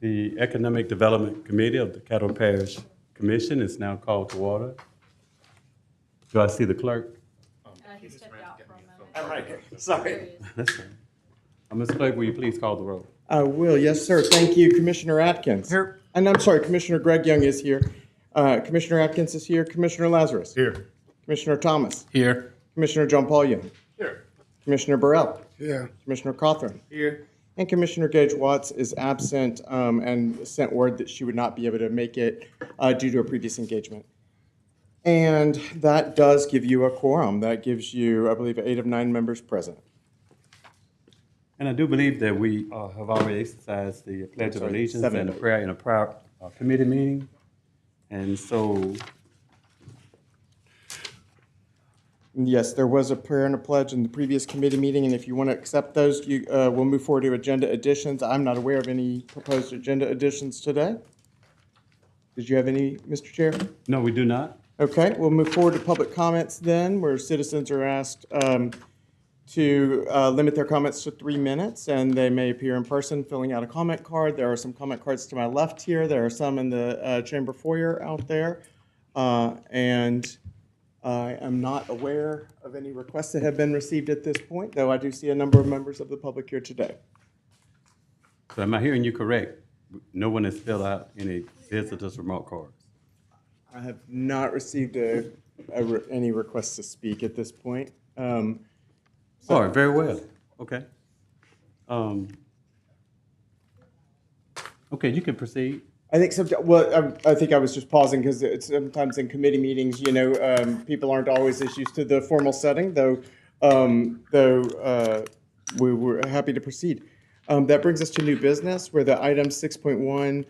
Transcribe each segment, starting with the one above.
The Economic Development Committee of the Caddo Parish Commission is now called to order. Do I see the clerk? He stepped out for a moment. I'm right here. Sorry. That's fine. Ms. Clerk, will you please call the roll? I will, yes, sir. Thank you, Commissioner Atkins. Here. And I'm sorry, Commissioner Greg Young is here. Commissioner Atkins is here. Commissioner Lazarus. Here. Commissioner Thomas. Here. Commissioner John Paul Young. Here. Commissioner Burrell. Here. Commissioner Cawthorn. Here. And Commissioner Gage Watts is absent and sent word that she would not be able to make it due to a previous engagement. And that does give you a quorum. That gives you, I believe, 8 of 9 members present. And I do believe that we have already exercised the Pledge of Allegiance 7 and the of prayer in a prior committee meeting. And so, Yes, there was a prayer and a pledge in the previous committee meeting, and if you want to accept those, we'll move forward to agenda additions. I'm not aware of any proposed agenda additions today. Did you have any, Mr. Chair? no, we do not. Okay, we'll move forward to public comments then, where citizens are asked to limit their comments to 3 minutes, and they may appear in person filling out a comment card. There are some comment cards to my left here. There are some in the chamber foyer out there. And I am not aware of any requests that have been received at this point, though I do see a number of members of the public here today. So am I hearing you correct? No one has filled out any visitors' remote cards? I have not received any requests to speak at this point. All right, very well. Okay. Okay, you can proceed. I think I think I was just pausing because it's sometimes in committee meetings, people aren't always as used to the formal setting, though we were happy to proceed. That brings us to new business, where the item 6.1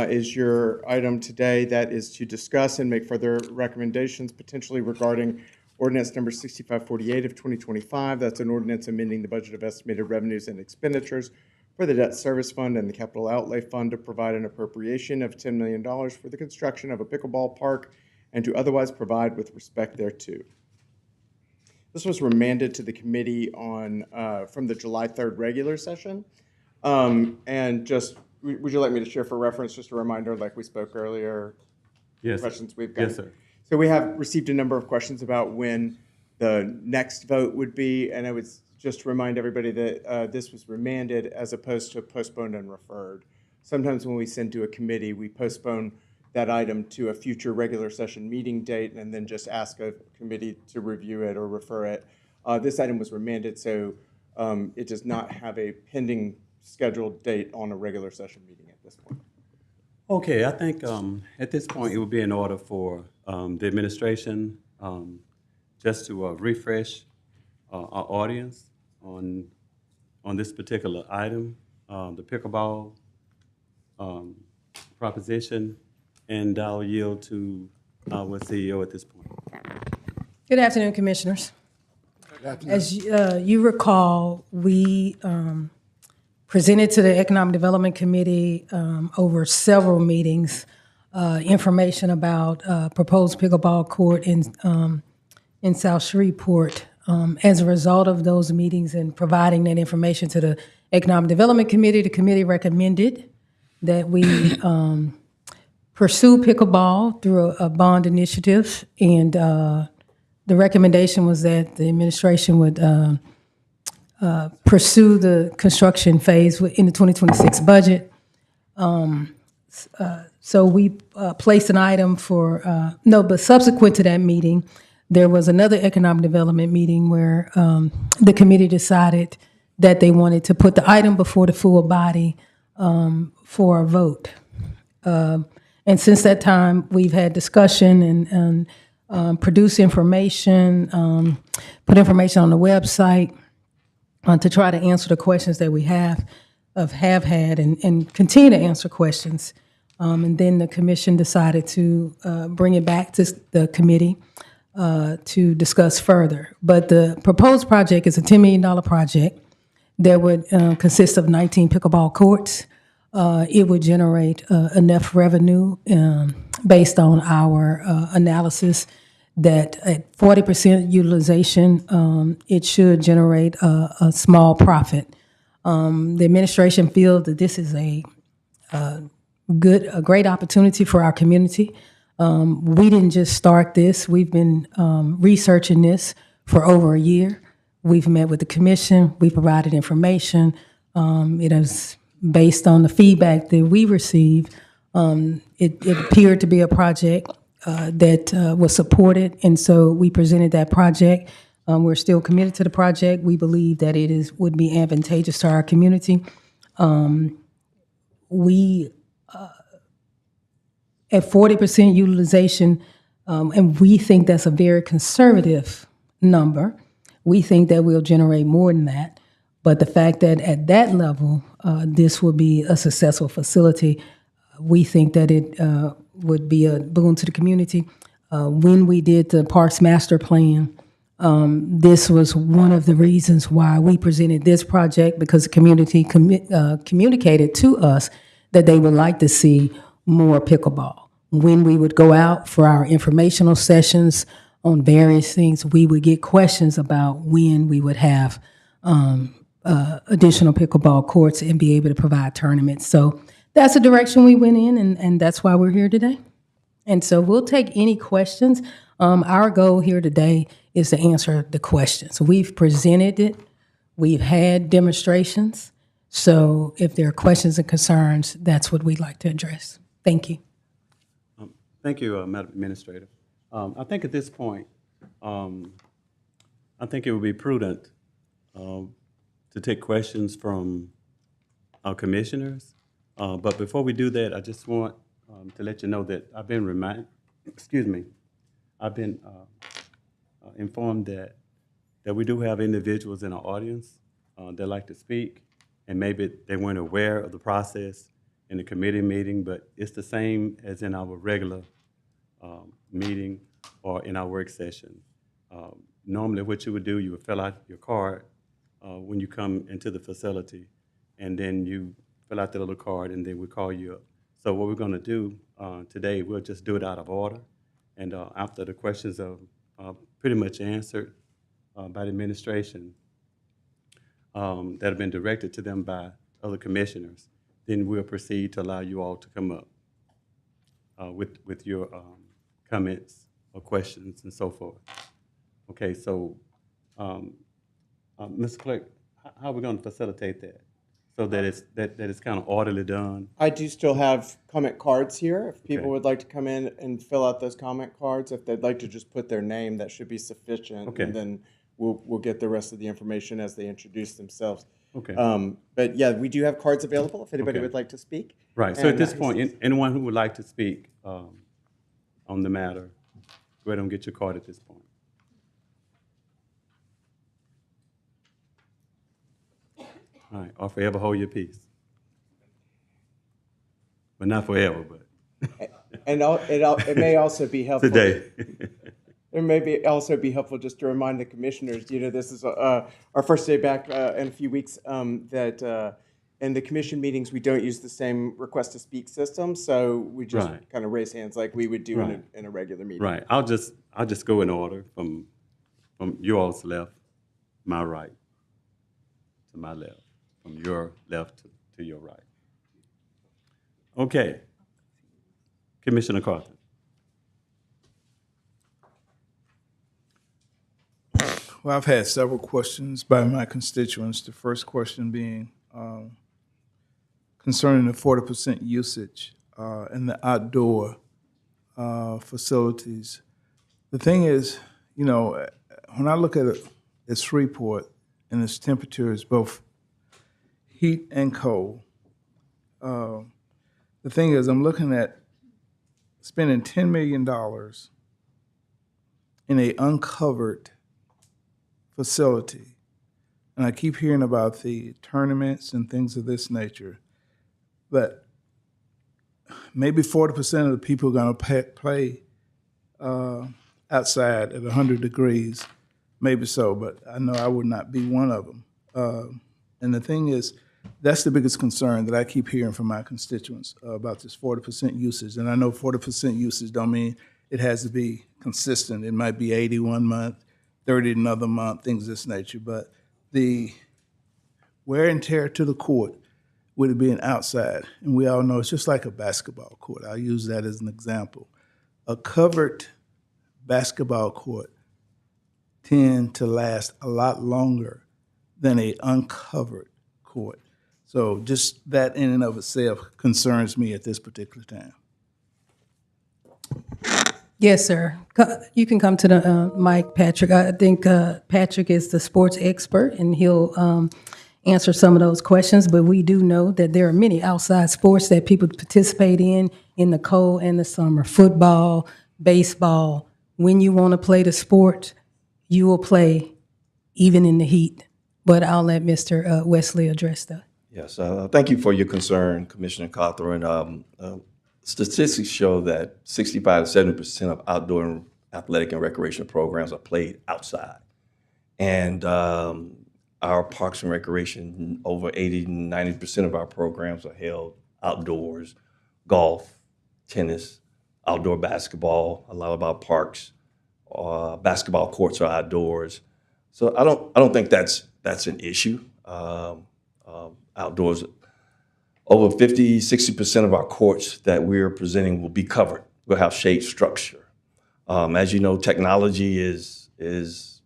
is your item today. That is to discuss and make further recommendations potentially regarding ordinance number 6548 of 2025. That's an ordinance amending the budget of estimated revenues and expenditures for the debt service fund and the capital outlay fund to provide an appropriation of $10 million for the construction of a pickleball park and to otherwise provide with respect thereto. This was remanded to the committee on from the July 3rd regular session. And just, would you like me to share for reference, just a reminder, like we spoke earlier, Yes. questions we've got? Yes, sir. So we have received a number of questions about when the next vote would be, and I would just remind everybody that this was remanded as opposed to postponed and referred. Sometimes when we send to a committee, we postpone that item to a future regular session meeting date and then just ask a committee to review it or refer it. This item was remanded, so it does not have a pending scheduled date on a regular session meeting at this point. Okay, I think at this point it would be in order for the administration just to refresh our audience on this particular item, the pickleball proposition, and I'll yield to our CEO at this point. Good afternoon, Commissioners. As you recall, we presented to the Economic Development Committee over several meetings information about proposed pickleball court in South Shreveport. As a result of those meetings and providing that information to the Economic Development Committee, the committee recommended that we pursue pickleball through a bond initiative, and the recommendation was that the administration would pursue the construction phase in the 2026 budget. So we placed an item for, no, but subsequent to that meeting, there was another economic development meeting where the committee decided that they wanted to put the item before the full body for a vote. And since that time, we've had discussion and produced information, put information on the website to try to answer the questions that we have had and continue to answer questions. And then the commission decided to bring it back to the committee to discuss further. But the proposed project is a $10 million project that would consist of 19 pickleball courts. It would generate enough revenue based on our analysis that at 40% utilization, it should generate a small profit. The administration feels that this is a great opportunity for our community. We didn't just start this. We've been researching this for over a year. We've met with the commission. We provided information. It is based on the feedback that we received. It appeared to be a project that was supported, and so we presented that project. We're still committed to the project. We believe that it would be advantageous to our community. We at 40% utilization, and we think that's a very conservative number. We think that we'll generate more than that. But the fact that at that level, this will be a successful facility, we think that it would be a boon to the community. When we did the Parks Master Plan, this was one of the reasons why we presented this project, because the community communicated to us that they would like to see more pickleball. When we would go out for our informational sessions on various things, we would get questions about when we would have additional pickleball courts and be able to provide tournaments. So that's the direction we went in, and that's why we're here today. And so we'll take any questions. Our goal here today is to answer the questions. We've presented it. We've had demonstrations. So if there are questions and concerns, that's what we'd like to address. Thank you. Thank you, Madam Administrator. I think at this point, I think it would be prudent to take questions from our commissioners. But before we do that, I just want to let you know that I've been informed that we do have individuals in our audience that like to speak, and maybe they weren't aware of the process in the committee meeting, but it's the same as in our regular meeting or in our work session. Normally what you would do, you would fill out your card when you come into the facility, and then you fill out the little card, and then we call you up. So what we're going to do today, we'll just do it out of order, and after the questions are pretty much answered by the administration that have been directed to them by other commissioners, then we'll proceed to allow you all to come up with your comments or questions and so forth. Okay, so Mr. Clerk, how are we going to facilitate that so that it's kind of orderly done? I do still have comment cards here. If people Okay. would like to come in and fill out those comment cards, if they'd like to just put their name, that should be sufficient. Okay. And then we'll get the rest of the information as they introduce themselves. Okay. But yeah, we do have cards available if anybody Okay. would like to speak. Right, so at And, this point, anyone who would like to speak on the matter, go ahead and get your card at this point. All right, or forever hold your peace. But not forever, but And it may also be helpful. today. It may also be helpful just to remind the commissioners, this is our first day back in a few weeks, that in the commission meetings, we don't use the same request to speak system, so we just Right. kind of raise hands like we would do Right. in a regular meeting. Right, I'll just go in order from you all's left, my right, to my left, from your left to your right. Okay. Commissioner Carter. Well, I've had several questions by my constituents. The first question being concerning the 40% usage. and the outdoor facilities. The thing is, you know, when I look at it, it's Shreveport and its temperature is both heat and cold. The thing is, I'm looking at spending $10 million in a uncovered facility. And I keep hearing about the tournaments and things of this nature, but maybe 40% of the people are going to play outside at 100 degrees, maybe so, but I know I would not be one of them. And the thing is, that's the biggest concern that I keep hearing from my constituents about this 40% usage. And I know 40% usage don't mean it has to be consistent. It might be 80 one month, 30 another month, things of this nature. But the wear and tear to the court with it being outside, and we all know it's just like a basketball court. I'll use that as an example. A covered basketball court tend to last a lot longer than a uncovered court. So just that in and of itself concerns me at this particular time. Yes, sir. You can come to the mic, Patrick. I think Patrick is the sports expert, and he'll answer some of those questions. But we do know that there are many outside sports that people participate in the cold and the summer. Football, baseball. When you want to play the sport, you will play even in the heat. But I'll let Mr. Wesley address that. Yes, thank you for your concern, Commissioner Cawthorn. Statistics show that 65 to 70% of outdoor athletic and recreational programs are played outside. And our Parks and Recreation, over 80 to 90% of our programs are held outdoors. Golf, tennis, outdoor basketball, a lot of our parks, basketball courts are outdoors. So I don't think that's an issue. Outdoors, over 50, 60% of our courts that we're presenting will be covered. We'll have shade structure. As you know, technology is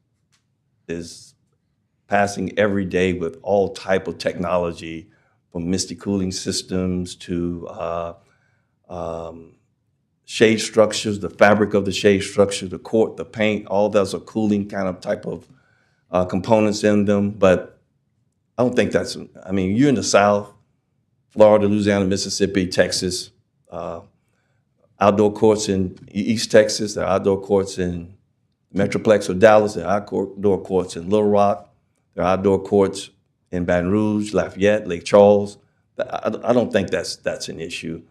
passing every day with all type of technology, from misty cooling systems to shade structures, the fabric of the shade structure, the court, the paint, all those are cooling kind of type of components in them. But I don't think that's, I mean, you're in the South, Florida, Louisiana, Mississippi, Texas, outdoor courts in East Texas, there are outdoor courts in Metroplex or Dallas, there are outdoor courts in Little Rock, there are outdoor courts in Baton Rouge, Lafayette, Lake Charles. I don't think that's an issue.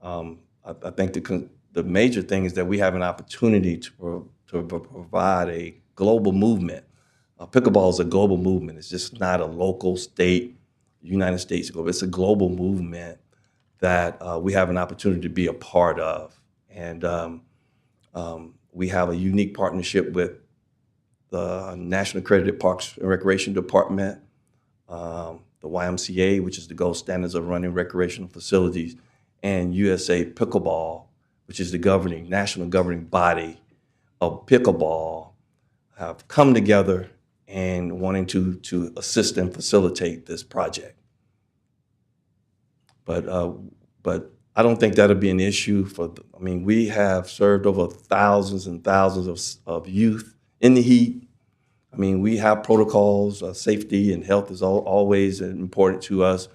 I think the major thing is that we have an opportunity to provide a global movement. Pickleball is a global movement. It's just not a local, state, United States. It's a global movement that we have an opportunity to be a part of. And we have a unique partnership with the National Accredited Parks and Recreation Department, the YMCA, which is the gold standards of running recreational facilities, and USA Pickleball, which is the national governing body of pickleball, have come together and wanting to assist and facilitate this project. But I don't think that'll be an issue I mean, we have served over thousands and thousands of youth in the heat. I mean, we have protocols, safety and health is always important to us,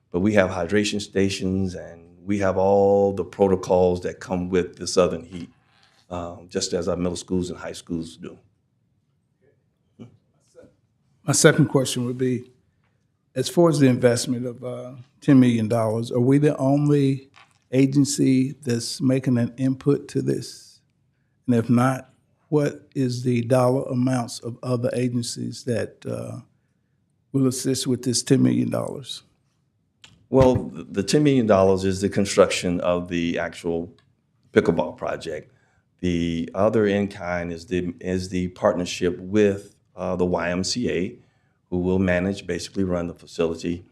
but we have hydration stations and we have all the protocols that come with the southern heat, just as our middle schools and high schools do. My second question would be, as far as the investment of $10 million, are we the only agency that's making an input to this? And if not, what is the dollar amounts of other agencies that will assist with this $10 million? Well, the $10 million is the construction of the actual pickleball project. The other in-kind is the partnership with the YMCA, who will basically run the facility.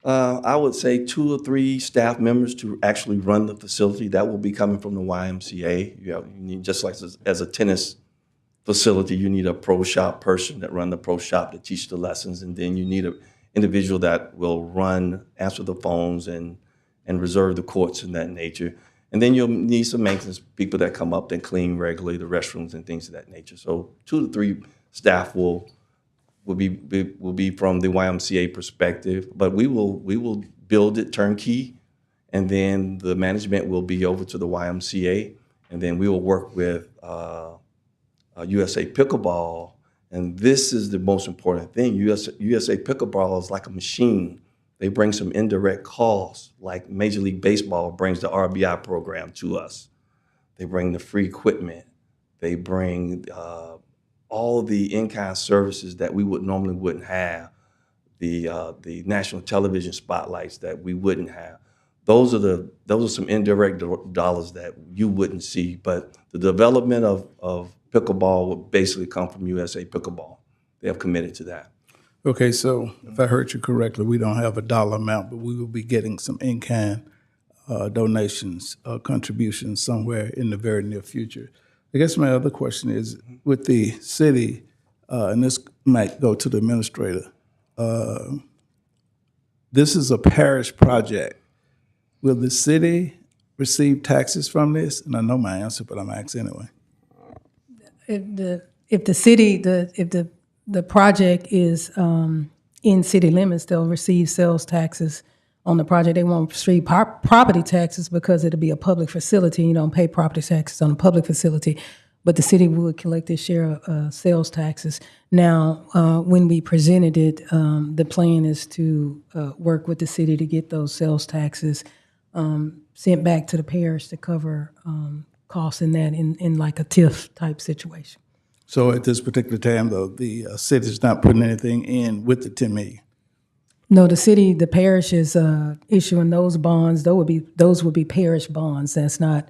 I would say 2 or 3 staff members to actually run the facility. That will be coming from the YMCA. You need, just like as a tennis facility, you need a pro shop person that run the pro shop to teach the lessons, and then you need an individual that will answer the phones and and reserve the courts and that nature. And then you'll need some maintenance people that come up and clean regularly the restrooms and things of that nature. So 2 to 3 staff will be from the YMCA perspective, but we will build it turnkey, and then the management will be over to the YMCA, and then we will work with USA Pickleball. And this is the most important thing. USA Pickleball is like a machine. They bring some indirect costs, like Major League Baseball brings the RBI program to us. They bring the free equipment. They bring all the in-kind services that we normally wouldn't have, the national television spotlights that we wouldn't have. Those are some indirect dollars that you wouldn't see. But the development of pickleball would basically come from USA Pickleball. They have committed to that. Okay, so if I heard you correctly, we don't have a dollar amount, but we will be getting some in-kind donations, contributions somewhere in the very near future. I guess my other question is, with the city, and this might go to the administrator, this is a parish project. Will the city receive taxes from this? And I know my answer, but I'm asking anyway. If the project is in city limits, they'll receive sales taxes on the project. They won't receive property taxes because it'll be a public facility. You don't pay property taxes on a public facility, but the city would collect its share of sales taxes. Now, when we presented it, the plan is to work with the city to get those sales taxes sent back to the parish to cover costs in that in like a TIF type situation. So at this particular time, though, the city's not putting anything in with the 10 million. No, the parish is issuing those bonds. Those would be parish bonds. That's not.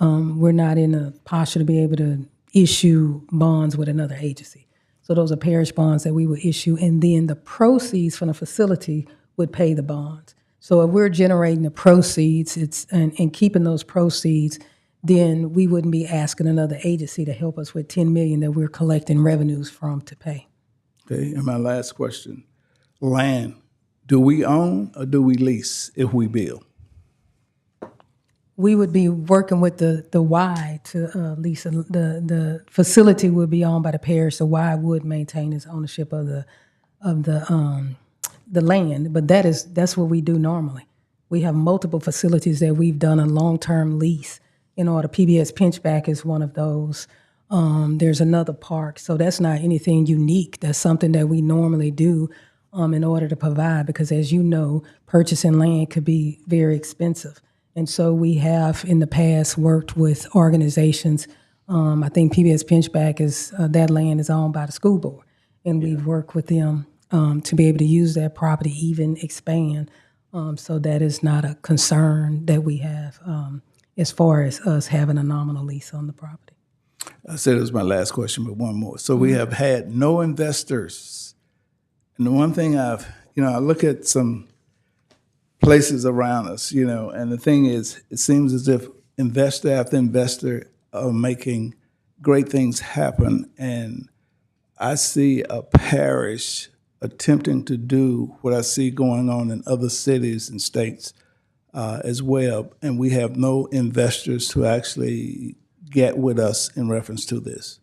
We're not in a posture to be able to issue bonds with another agency. So those are parish bonds that we would issue, and then the proceeds from the facility would pay the bonds. So if we're generating the proceeds, and keeping those proceeds, then we wouldn't be asking another agency to help us with $10 million that we're collecting revenues from to pay. Okay, and my last question, land, do we own or do we lease if we build? We would be working with the Y to lease. The facility would be owned by the parish. The Y would maintain its ownership of the land, but that's what we do normally. We have multiple facilities that we've done a long-term lease in order. PBS Pinchback is one of those. There's another park, so that's not anything unique. That's something that we normally do in order to provide, because as you know, purchasing land could be very expensive. And so we have in the past worked with organizations. I think PBS Pinchback that land is owned by the school board, and we've worked with them to be able to use that property, even expand. So that is not a concern that we have as far as us having a nominal lease on the property. I said it was my last question, but one more. So we have had no investors. And the one thing I look at some places around us, and the thing is, it seems as if investor after investor are making great things happen. And I see a parish attempting to do what I see going on in other cities and states as well. And we have no investors to actually get with us in reference to this.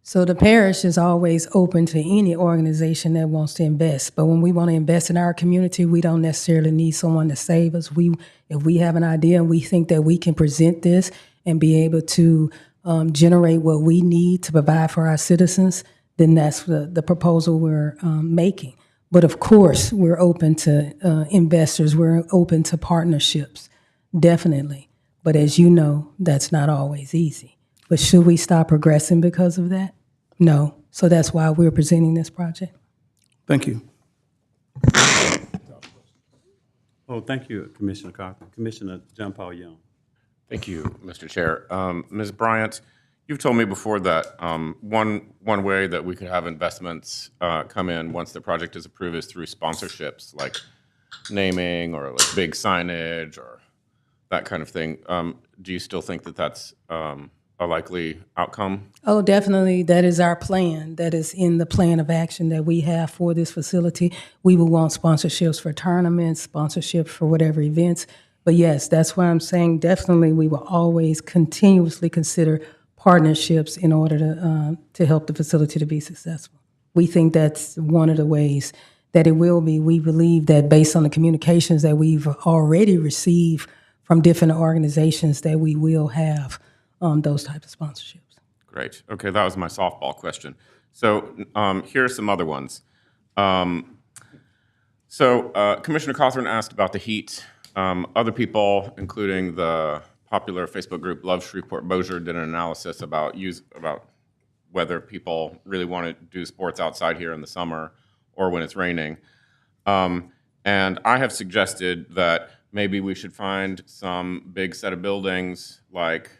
So the parish is always open to any organization that wants to invest. But when we want to invest in our community, we don't necessarily need someone to save us. If we have an idea and we think that we can present this and be able to generate what we need to provide for our citizens, then that's the proposal we're making. But of course, we're open to investors. We're open to partnerships, definitely. But as you know, that's not always easy. But should we stop progressing because of that? No. So that's why we're presenting this project. Thank you. Oh, thank you, Commissioner Cochran. Commissioner John Paul Young. Thank you, Mr. Chair. Ms. Bryant, you've told me before that one way that we could have investments come in once the project is approved is through sponsorships, like naming or like big signage or that kind of thing. Do you still think that that's a likely outcome? Oh, definitely. That is our plan. That is in the plan of action that we have for this facility. We will want sponsorships for tournaments, sponsorships for whatever events. But yes, that's why I'm saying definitely we will always continuously consider partnerships in order to help the facility to be successful. We think that's one of the ways that it will be. We believe that based on the communications that we've already received from different organizations, that we will have those types of sponsorships. Great. Okay, that was my softball question. So here are some other ones. Commissioner Cawthorn asked about the heat. Other people, including the popular Facebook group Love Shreveport Bossier, did an analysis about whether people really want to do sports outside here in the summer or when it's raining. And I have suggested that maybe we should find some big set of buildings like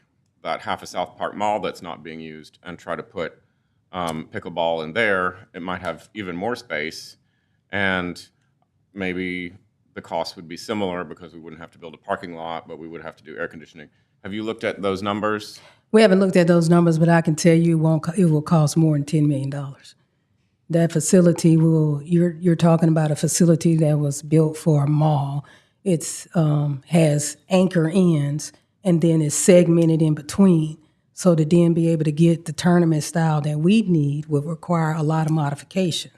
that half of South Park Mall that's not being used and try to put pickleball in there. It might have even more space, and maybe the cost would be similar because we wouldn't have to build a parking lot, but we would have to do air conditioning. Have you looked at those numbers? We haven't looked at those numbers, but I can tell you it will cost more than $10 million. That facility you're talking about a facility that was built for a mall. It's has anchor ends and then is segmented in between. So to then be able to get the tournament style that we need would require a lot of modification.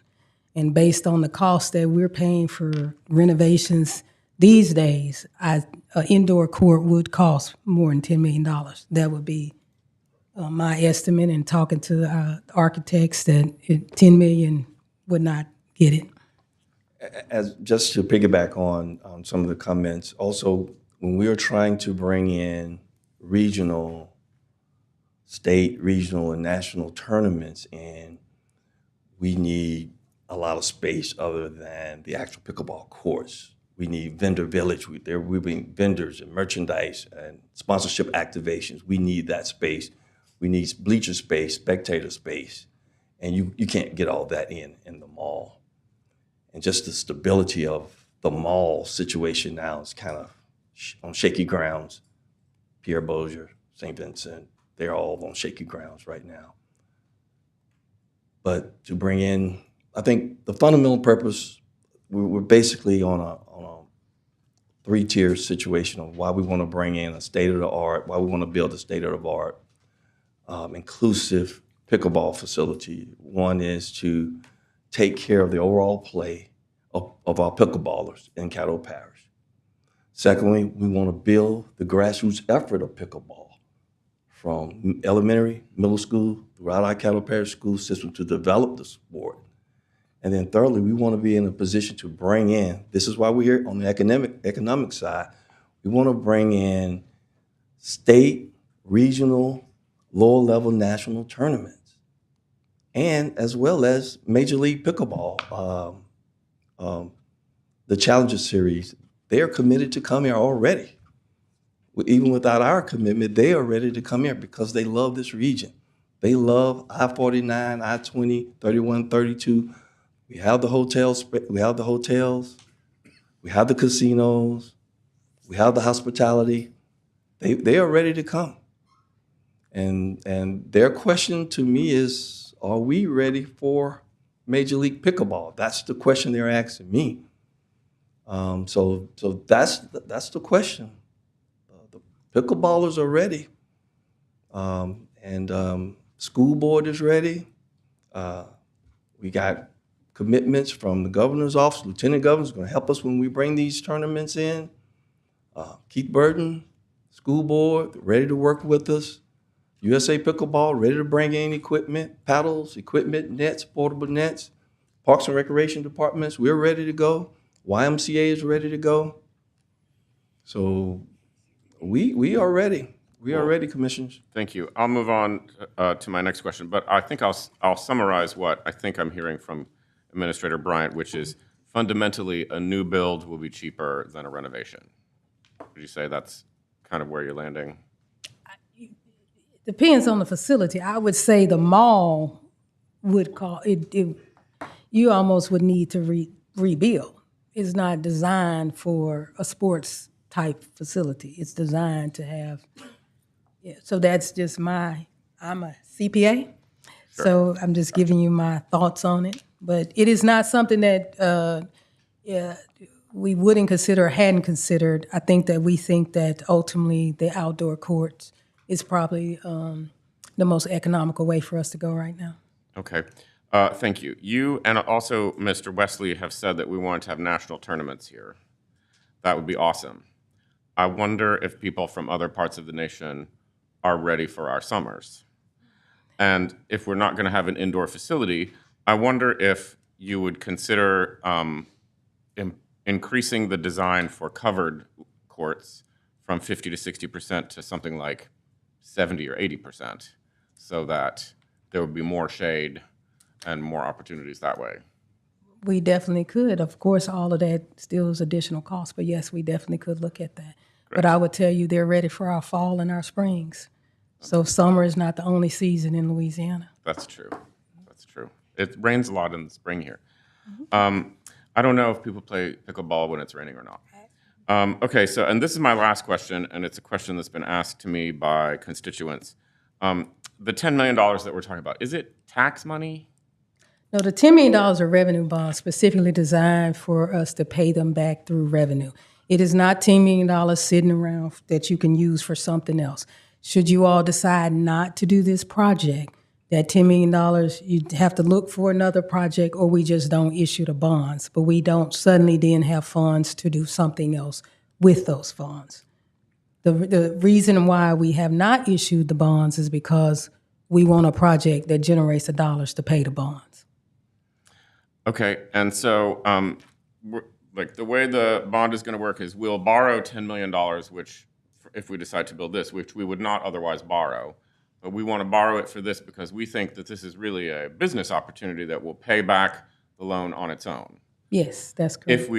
And based on the cost that we're paying for renovations these days, an indoor court would cost more than $10 million. That would be my estimate, and talking to architects that $10 million would not get it. As just to piggyback on some of the comments, also when we are trying to bring in state, regional, and national tournaments, and we need a lot of space other than the actual pickleball courts. We need vendor village. We're bringing vendors and merchandise and sponsorship activations. We need that space. We need bleacher space, spectator space, and you can't get all that in the mall. And just the stability of the mall situation now is kind of on shaky grounds. Pierre Bossier, St. Vincent, they're all on shaky grounds right now. But to bring in, I think the fundamental purpose, we're basically on a three-tier situation of why we want to bring in a state-of-the-art, why we want to build a state-of-the-art inclusive pickleball facility. One is to take care of the overall play of our pickleballers in Caddo Parish. Secondly, we want to build the grassroots effort of pickleball from elementary, middle school, throughout our Caddo Parish school system to develop the sport. And then thirdly, we want to be in a position to bring in, this is why we're here on the economic side, we want to bring in state, regional, lower level national tournaments, and as well as Major League Pickleball, the Challenger Series. They are committed to come here already. Even without our commitment, they are ready to come here because they love this region. They love I-49, I-20, 31, 32. We have the hotels, we have the casinos, we have the hospitality. They are ready to come. And their question to me is, are we ready for Major League Pickleball? That's the question they're asking me. So that's the question. The pickleballers are ready, and school board is ready. We got commitments from the governor's office. Lieutenant Governor's going to help us when we bring these tournaments in. Keith Burton, school board, ready to work with us. USA Pickleball, ready to bring in equipment, paddles, equipment, nets, portable nets. Parks and Recreation Departments, we're ready to go. YMCA is ready to go. So we are ready. We are ready, Commissioners. Thank you. I'll move on to my next question, but I think I'll summarize what I think I'm hearing from Administrator Bryant, which is fundamentally a new build will be cheaper than a renovation. Would you say that's kind of where you're landing? Depends on the facility. I would say the mall would call it. You almost would need to rebuild. It's not designed for a sports type facility. It's designed to have, Yeah, so that's just I'm a CPA, so I'm just giving you my thoughts on it. But it is not something that we wouldn't consider or hadn't considered. I think that we think that ultimately the outdoor courts is probably the most economical way for us to go right now. Okay. Thank you. You and also Mr. Wesley have said that we want to have national tournaments here. That would be awesome. I wonder if people from other parts of the nation are ready for our summers. And if we're not going to have an indoor facility, I wonder if you would consider increasing the design for covered courts from 50 to 60% to something like 70 or 80%, so that there would be more shade and more opportunities that way. We definitely could. Of course, all of that still is additional cost, but yes, we definitely could look at that. But I would tell you they're ready for our fall and our springs. So summer is not the only season in Louisiana. That's true. That's true. It rains a lot in the spring here. I don't know if people play pickleball when it's raining or not. Okay, so, and this is my last question, and it's a question that's been asked to me by constituents. The $10 million that we're talking about, is it tax money? No, the $10 million are revenue bonds specifically designed for us to pay them back through revenue. It is not $10 million sitting around that you can use for something else. Should you all decide not to do this project, that $10 million, you'd have to look for another project, or we just don't issue the bonds. But we don't suddenly then have funds to do something else with those funds. The reason why we have not issued the bonds is because we want a project that generates the dollars to pay the bonds. Okay, and so like the way the bond is going to work is we'll borrow $10 million, which if we decide to build this, which we would not otherwise borrow, but we want to borrow it for this because we think that this is really a business opportunity that will pay back the loan on its own. Yes, that's correct.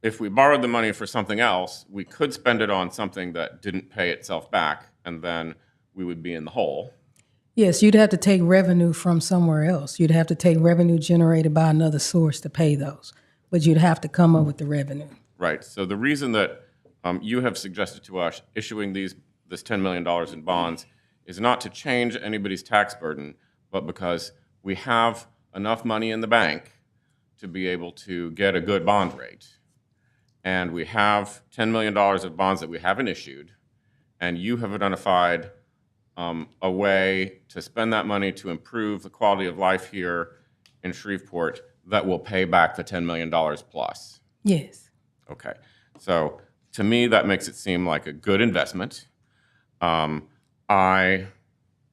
If we borrowed the money for something else, we could spend it on something that didn't pay itself back, and then we would be in the hole. Yes, you'd have to take revenue from somewhere else. You'd have to take revenue generated by another source to pay those, but you'd have to come up with the revenue. Right. So the reason that you have suggested to us issuing this $10 million in bonds is not to change anybody's tax burden, but because we have enough money in the bank to be able to get a good bond rate. And we have $10 million of bonds that we haven't issued, and you have identified a way to spend that money to improve the quality of life here in Shreveport that will pay back the $10 million plus. Yes. Okay. So to me, that makes it seem like a good investment. I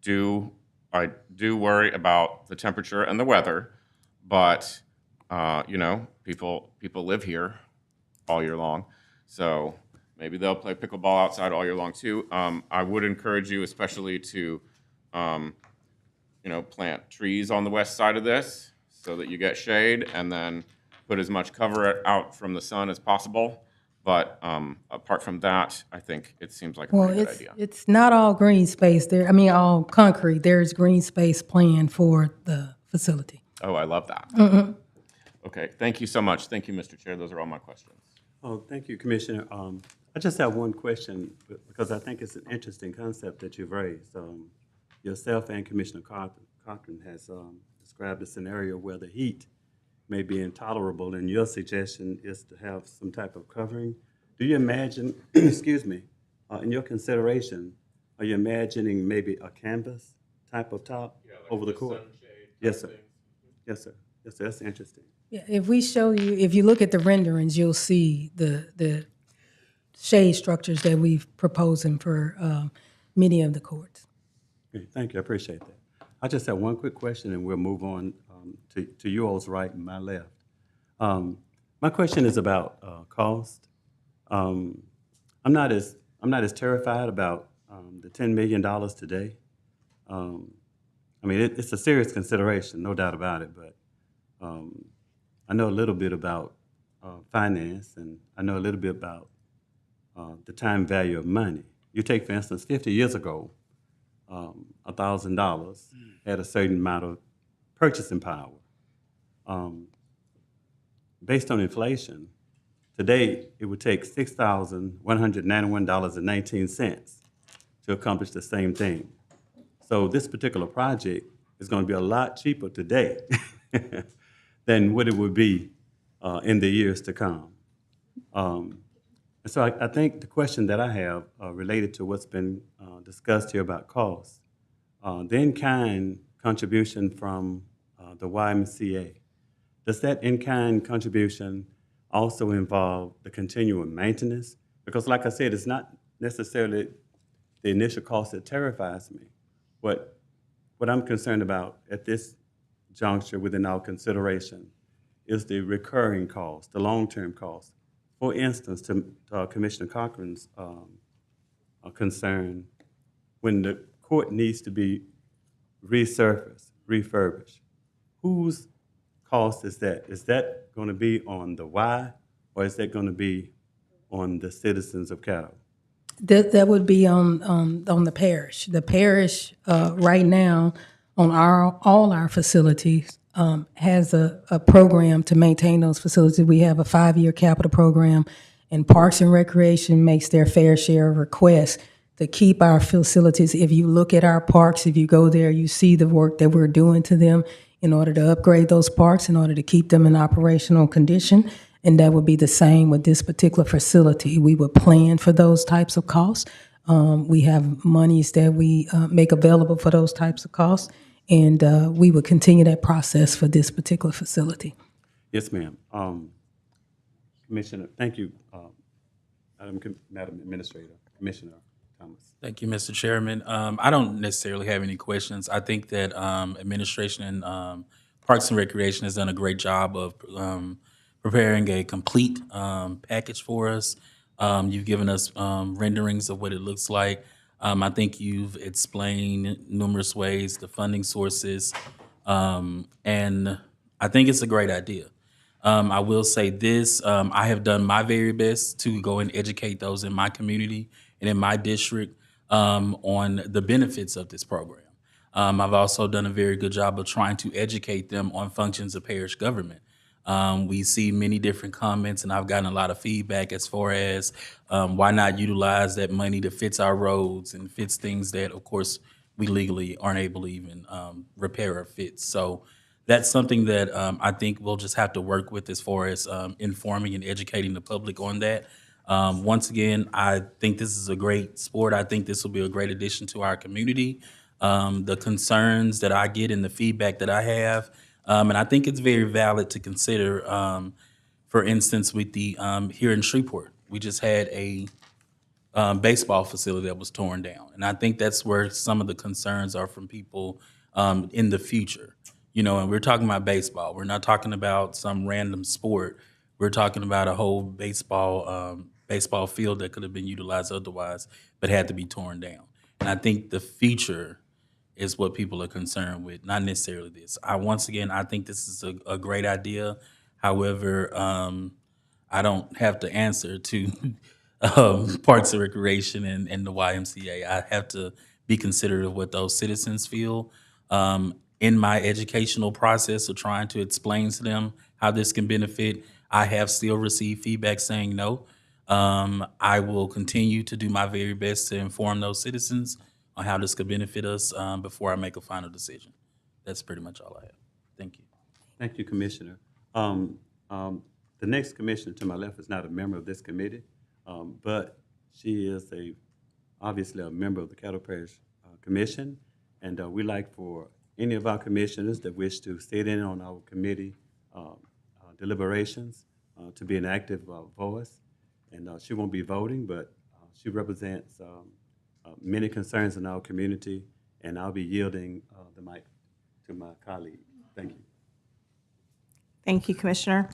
do worry about the temperature and the weather, but people live here all year long, so maybe they'll play pickleball outside all year long too. I would encourage you, especially to, plant trees on the west side of this so that you get shade, and then put as much cover out from the sun as possible. But apart from that, I think it seems like a pretty good idea. It's not all green space there. All concrete. There's green space planned for the facility. Oh, I love that. Okay, thank you so much. Thank you, Mr. Chair. Those are all my questions. Oh, thank you, Commissioner. I just have one question because I think it's an interesting concept that you've raised. Yourself and Commissioner Cochran has described a scenario where the heat may be intolerable, and your suggestion is to have some type of covering. Do you imagine, excuse me, in your consideration, are you imagining maybe a canvas type of top over the court? Yes, sir. Yes, sir. Yes, sir. That's interesting. Yeah, if you look at the renderings, you'll see the shade structures that we've proposing for many of the courts. Okay, thank you. I appreciate that. I just have one quick question, and we'll move on to you all's right and my left. My question is about cost. I'm not as terrified about the $10 million today. It's a serious consideration, no doubt about it. But I know a little bit about finance, and I know a little bit about the time value of money. You take, for instance, 50 years ago, $1,000 had a certain amount of purchasing power. Based on inflation, today it would take $6,191.19 to accomplish the same thing. So this particular project is going to be a lot cheaper today than what it would be in the years to come. And so I think the question that I have related to what's been discussed here about costs, the in-kind contribution from the YMCA, does that in-kind contribution also involve the continuing maintenance? Because like I said, it's not necessarily the initial cost that terrifies me. What I'm concerned about at this juncture within our consideration is the recurring cost, the long-term cost. For instance, to Commissioner Cochran's concern, when the court needs to be resurfaced, refurbished, whose cost is that? Is that going to be on the Y, or is that going to be on the citizens of Caddo? That would be on the parish. The parish right now on all our facilities has a program to maintain those facilities. We have a 5-year capital program, and Parks and Recreation makes their fair share of requests to keep our facilities. If you look at our parks, if you go there, you see the work that we're doing to them in order to upgrade those parks, in order to keep them in operational condition. And that would be the same with this particular facility. We would plan for those types of costs. We have monies that we make available for those types of costs, and we would continue that process for this particular facility. Yes, ma'am. Commissioner, thank you, Madam Administrator, Commissioner Thomas. Thank you, Mr. Chairman. I don't necessarily have any questions. I think that administration and Parks and Recreation has done a great job of preparing a complete package for us. You've given us renderings of what it looks like. I think you've explained numerous ways, the funding sources, and I think it's a great idea. I will say this, I have done my very best to go and educate those in my community and in my district on the benefits of this program. I've also done a very good job of trying to educate them on functions of parish government. We see many different comments, and I've gotten a lot of feedback as far as why not utilize that money to fix our roads and fix things that, of course, we legally aren't able to even repair or fix. So that's something that I think we'll just have to work with as far as informing and educating the public on that. Once again, I think this is a great sport. I think this will be a great addition to our community. The concerns that I get and the feedback that I have, and I think it's very valid to consider, for instance, with the here in Shreveport, we just had a baseball facility that was torn down. And I think that's where some of the concerns are from people in the future. You know, and we're talking about baseball. We're not talking about some random sport. We're talking about a whole baseball field that could have been utilized otherwise, but had to be torn down. And I think the future is what people are concerned with, not necessarily this. Once again, I think this is a great idea. However, I don't have to answer to Parks and Recreation and the YMCA. I have to be considerate of what those citizens feel. In my educational process of trying to explain to them how this can benefit, I have still received feedback saying no. I will continue to do my very best to inform those citizens on how this could benefit us before I make a final decision. That's pretty much all I have. Thank you. Thank you, Commissioner. The next commissioner to my left is not a member of this committee, but she is obviously a member of the Caddo Parish Commission, and we like for any of our commissioners that wish to sit in on our committee deliberations to be an active voice. And she won't be voting, but she represents many concerns in our community, and I'll be yielding the mic to my colleague. Thank you. Thank you, Commissioner.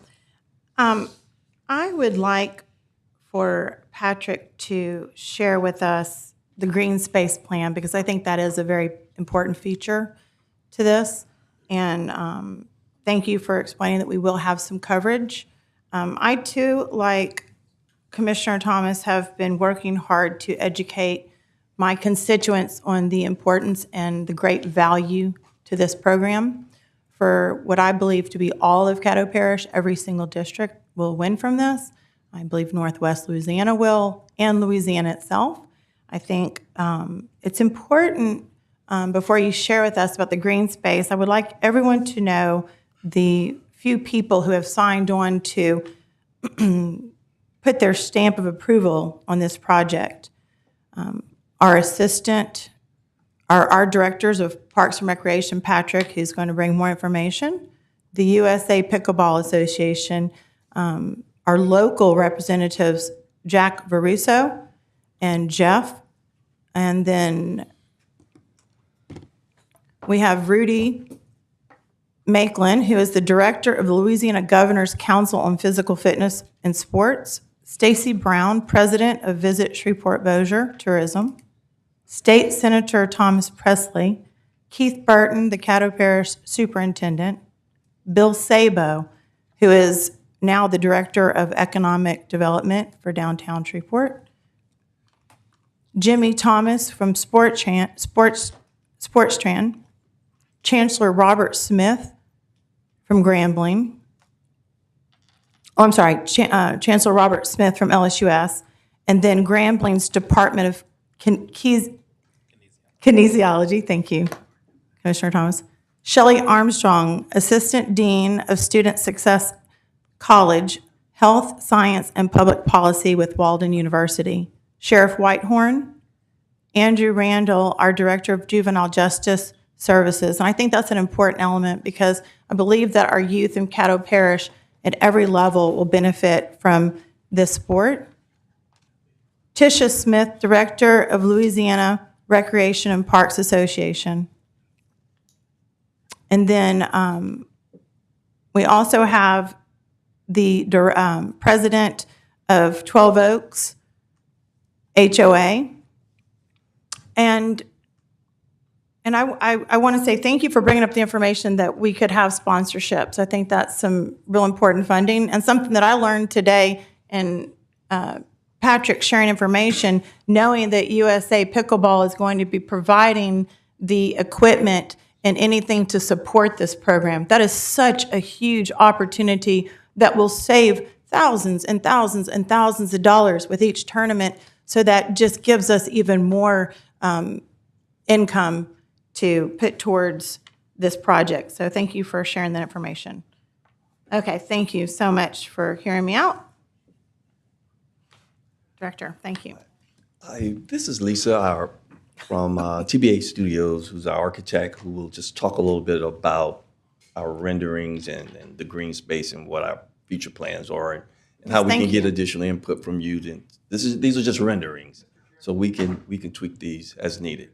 I would like for Patrick to share with us the green space plan, because I think that is a very important feature to this. And thank you for explaining that we will have some coverage. I too, like Commissioner Thomas, have been working hard to educate my constituents on the importance and the great value to this program. For what I believe to be all of Caddo Parish, every single district will win from this. I believe Northwest Louisiana will, and Louisiana itself. I think it's important, before you share with us about the green space, I would like everyone to know the few people who have signed on to put their stamp of approval on this project. Our assistant, our directors of Parks and Recreation, Patrick, who's going to bring more information, the USA Pickleball Association, our local representatives, Jack Varuso and Jeff, and then we have Rudy Maitland, who is the director of the Louisiana Governor's Council on Physical Fitness and Sports, Stacy Brown, president of Visit Shreveport-Bossier Tourism, State Senator Thomas Presley, Keith Burton, the Caddo Parish Superintendent, Bill Sabo, who is now the Director of Economic Development for downtown Shreveport, Jimmy Thomas from Sportstran, Chancellor Robert Smith from Grambling, Chancellor Robert Smith from LSUS, and then Grambling's Department of Kinesiology, thank you, Commissioner Thomas, Shelley Armstrong, Assistant Dean of Student Success College, Health, Science, and Public Policy with Walden University, Sheriff Whitehorn, Andrew Randall, our Director of Juvenile Justice Services. And I think that's an important element because I believe that our youth in Caddo Parish at every level will benefit from this sport. Tisha Smith, Director of Louisiana Recreation and Parks Association. And then we also have the president of 12 Oaks HOA. And I want to say thank you for bringing up the information that we could have sponsorships. I think that's some real important funding and something that I learned today in Patrick sharing information, knowing that USA Pickleball is going to be providing the equipment and anything to support this program. That is such a huge opportunity that will save thousands and thousands and thousands of dollars with each tournament. So that just gives us even more income to put towards this project. So thank you for sharing that information. Okay, thank you so much for hearing me out. Director, thank you. Hi, this is Lisa from TBA Studios, who's our architect, who will just talk a little bit about our renderings and the green space and what our future plans are and how we Thank can get you. additional input from you. These are just renderings, so we can tweak these as needed.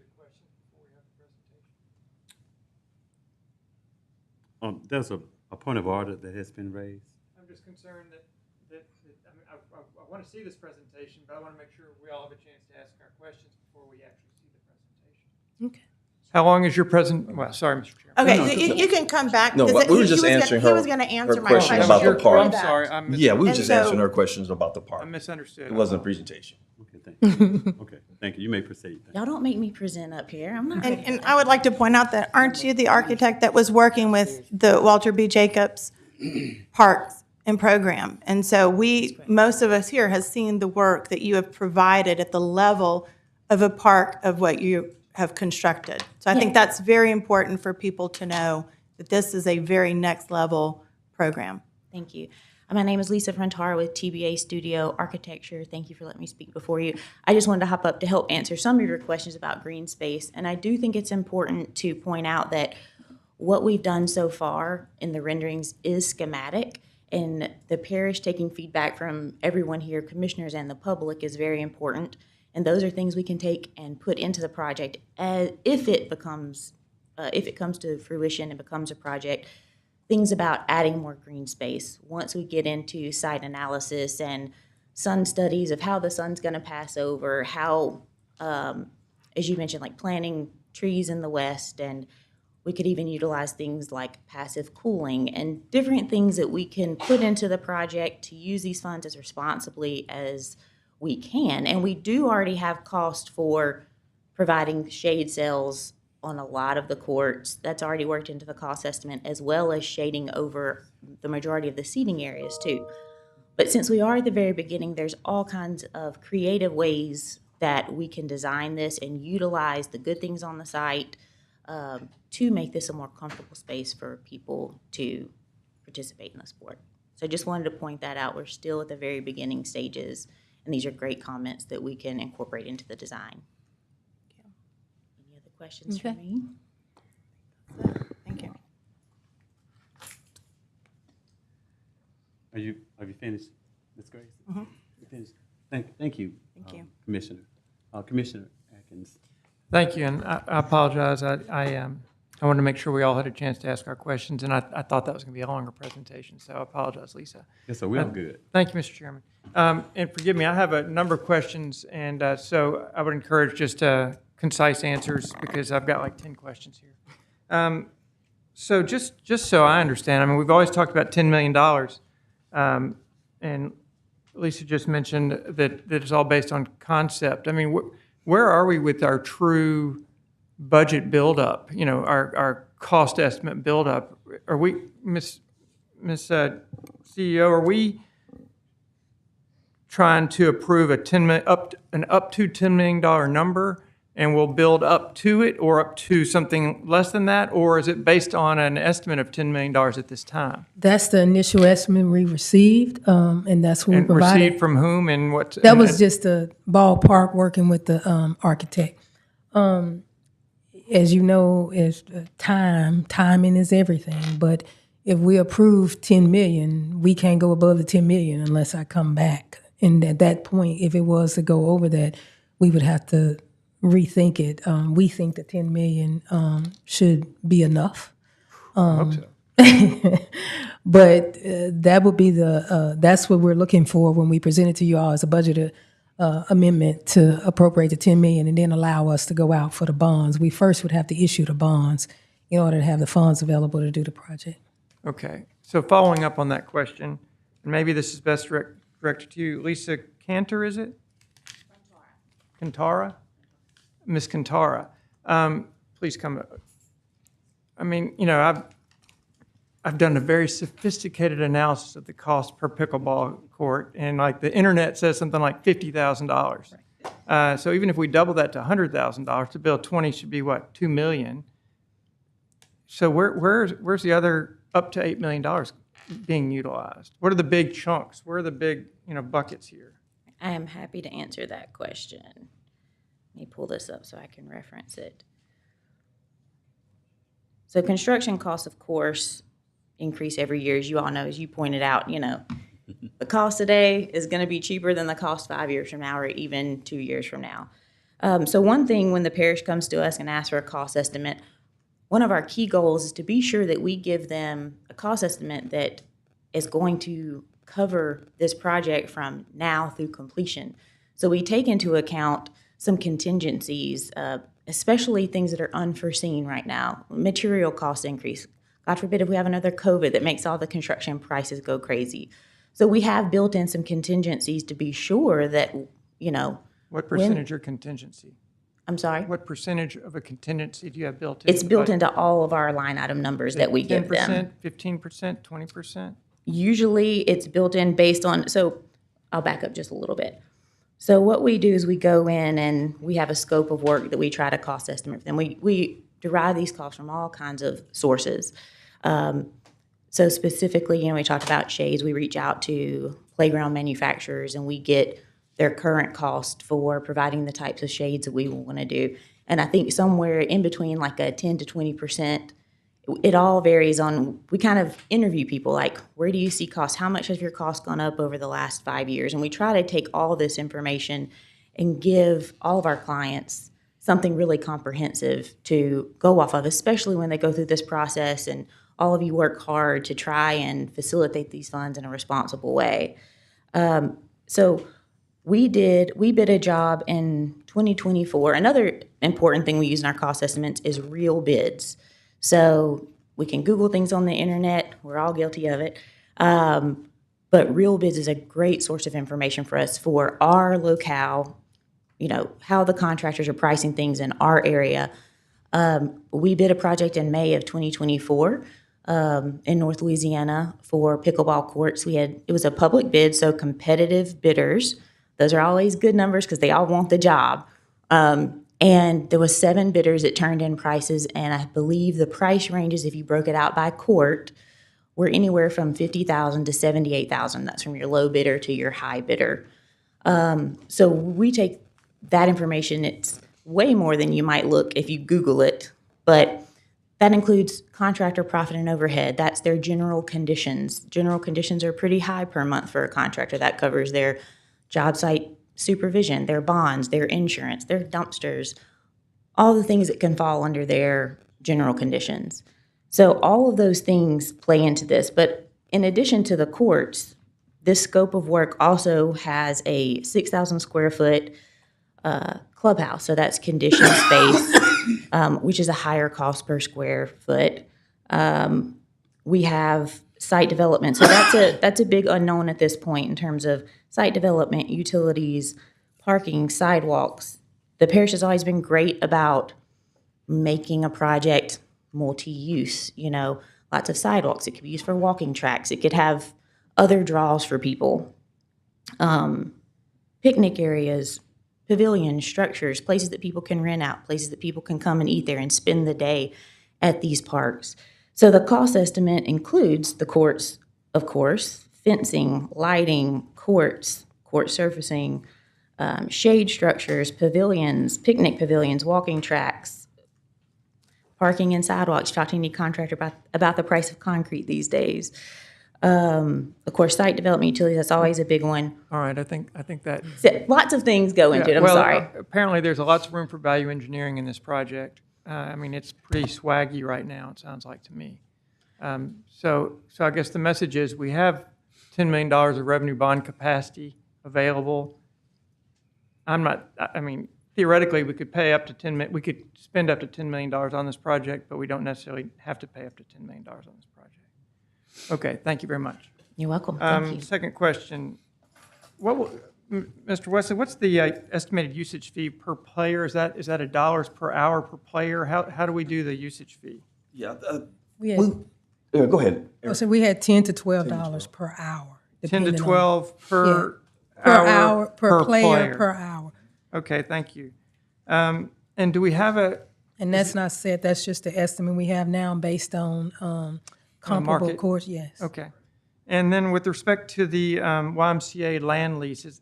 There's a point of order that has been raised. I'm just concerned that I mean, I want to see this presentation, but I want to make sure we all have a chance to ask our questions before we actually see the presentation. Okay. How long is your well, sorry, Mr. Chairman. Okay, you can come back. No, because we were he just was gonna- answering He her- was going to answer her my question question. about the before park. I'm that. sorry, Yeah, we were And just so- answering her questions about the park. I misunderstood. It wasn't a presentation. Okay, thank you. Okay, thank you. You may proceed. Y'all don't make me present up here. I'm not ready. And I would like to point out that aren't you the architect that was working with the Walter B. Jacobs Parks and Program? And so most of us here has seen the work that you have provided at the level of a park of what you have constructed. So I think that's very important for people to know that this is a very next level program. Thank you. My name is Lisa Frontara with TBA Studio Architecture. Thank you for letting me speak before you. I just wanted to hop up to help answer some of your questions about green space. And I do think it's important to point out that what we've done so far in the renderings is schematic, and the parish taking feedback from everyone here, commissioners and the public, is very important. And those are things we can take and put into the project if it comes to fruition and becomes a project. Things about adding more green space. Once we get into site analysis and sun studies of how the sun's going to pass over, how, as you mentioned, like planting trees in the west, and we could even utilize things like passive cooling and different things that we can put into the project to use these funds as responsibly as we can. And we do already have cost for providing shade cells on a lot of the courts. That's already worked into the cost estimate, as well as shading over the majority of the seating areas too. But since we are at the very beginning, there's all kinds of creative ways that we can design this and utilize the good things on the site to make this a more comfortable space for people to participate in the sport. So just wanted to point that out. We're still at the very beginning stages, and these are great comments that we can incorporate into the design. Any other questions for me? Thank you. Have you finished, Ms. Grace? You finished? Thank you. Thank you. Commissioner. Commissioner Atkins. Thank you, and I apologize. I wanted to make sure we all had a chance to ask our questions, and I thought that was going to be a longer presentation, so I apologize, Lisa. Yes, sir, we're all good. Thank you, Mr. Chairman. And forgive me, I have a number of questions, and so I would encourage just concise answers because I've got like 10 questions here. So just so I understand, I mean, we've always talked about $10 million, and Lisa just mentioned that it's all based on concept. I mean, where are we with our true budget buildup? You know, our cost estimate buildup. Are we, Miss CEO, are we trying to approve an up to $10 million number, and we'll build up to it, or up to something less than that, or is it based on an estimate of $10 million at this time? That's the initial estimate we received, and that's what we provided. Received from whom and what? That was just a ballpark working with the architect. As you know, timing is everything. But if we approve 10 million, we can't go above the 10 million unless I come back. And at that point, if it was to go over that, we would have to rethink it. We think the 10 million should be enough. I hope so. But that would be that's what we're looking for when we present it to you all as a budget amendment to appropriate the 10 million and then allow us to go out for the bonds. We first would have to issue the bonds in order to have the funds available to do the project. Okay. So following up on that question, and maybe this is best directed to you, Lisa Cantor, is it? Cantara? Ms. Cantara, please come. I mean, you know, I've done a very sophisticated analysis of the cost per pickleball court, and like the internet says something like $50,000. So even if we double that to $100,000 to build 20 should be what, $2 million. So where's the other up to $8 million being utilized? What are the big chunks? Where are the big buckets here? I am happy to answer that question. Let me pull this up so I can reference it. So construction costs, of course, increase every year, as you all know, as you pointed out. The cost today is going to be cheaper than the cost 5 years from now or even 2 years from now. So one thing when the parish comes to us and asks for a cost estimate, one of our key goals is to be sure that we give them a cost estimate that is going to cover this project from now through completion. So we take into account some contingencies, especially things that are unforeseen right now. Material cost increase. God forbid if we have another COVID that makes all the construction prices go crazy. So we have built in some contingencies to be sure that, What percentage are contingency? I'm sorry? What percentage of a contingency do you have built in? It's built into all of our line item numbers that we give them. 10%, 15%, 20%? Usually it's built in based on, so I'll back up just a little bit. So what we do is we go in and we have a scope of work that we try to cost estimate for them. We derive these costs from all kinds of sources. So specifically, we talked about shades. We reach out to playground manufacturers and we get their current cost for providing the types of shades that we want to do. And I think somewhere in between like a 10 to 20%, it all varies on, we kind of interview people like, where do you see costs? How much has your cost gone up over the last 5 years? And we try to take all this information and give all of our clients something really comprehensive to go off of, especially when they go through this process and all of you work hard to try and facilitate these funds in a responsible way. So we bid a job in 2024. Another important thing we use in our cost estimates is real bids. So we can Google things on the internet. We're all guilty of it. But real bids is a great source of information for us for our locale, how the contractors are pricing things in our area. We bid a project in May of 2024 in North Louisiana for pickleball courts. It was a public bid, so competitive bidders. Those are always good numbers because they all want the job. And there was 7 bidders that turned in prices, and I believe the price ranges, if you broke it out by court, were anywhere from $50,000 to $78,000. That's from your low bidder to your high bidder. So we take that information. It's way more than you might look if you Google it, but that includes contractor profit and overhead. That's their general conditions. General conditions are pretty high per month for a contractor. That covers their job site supervision, their bonds, their insurance, their dumpsters, all the things that can fall under their general conditions. So all of those things play into this. But in addition to the courts, this scope of work also has a 6,000 square foot clubhouse. So that's conditioned space, which is a higher cost per square foot. We have site development. So that's a big unknown at this point in terms of site development, utilities, parking, sidewalks. The parish has always been great about making a project multi-use, lots of sidewalks. It could be used for walking tracks. It could have other draws for people. Picnic areas, pavilions, structures, places that people can rent out, places that people can come and eat there and spend the day at these parks. So the cost estimate includes the courts, of course, fencing, lighting, court surfacing, shade structures, pavilions, picnic pavilions, walking tracks, parking and sidewalks. Talk to any contractor about the price of concrete these days. Of course, site development utilities, that's always a big one. All right, I think that. So, lots of things go into it, I'm well, sorry. Apparently, there's lots of room for value engineering in this project. It's pretty swaggy right now, it sounds like to me. So I guess the message is we have $10 million of revenue bond capacity available. Theoretically, we could pay up to we could spend up to $10 million on this project, but we don't necessarily have to pay up to $10 million on this project. Okay, thank you very much. You're welcome, thank you. Second question, Mr. Wesley, what's the estimated usage fee per player? Is that $1 per hour per player? How do we do the usage fee? Yeah. Go ahead. So we had $10 to $12 per hour. 10 to depending on- 12 per hour, per player, per hour. Okay, thank you. And do we have And that's not set, that's just the estimate we have now based on comparable market? course, yes. Okay. And then with respect to the YMCA land leases,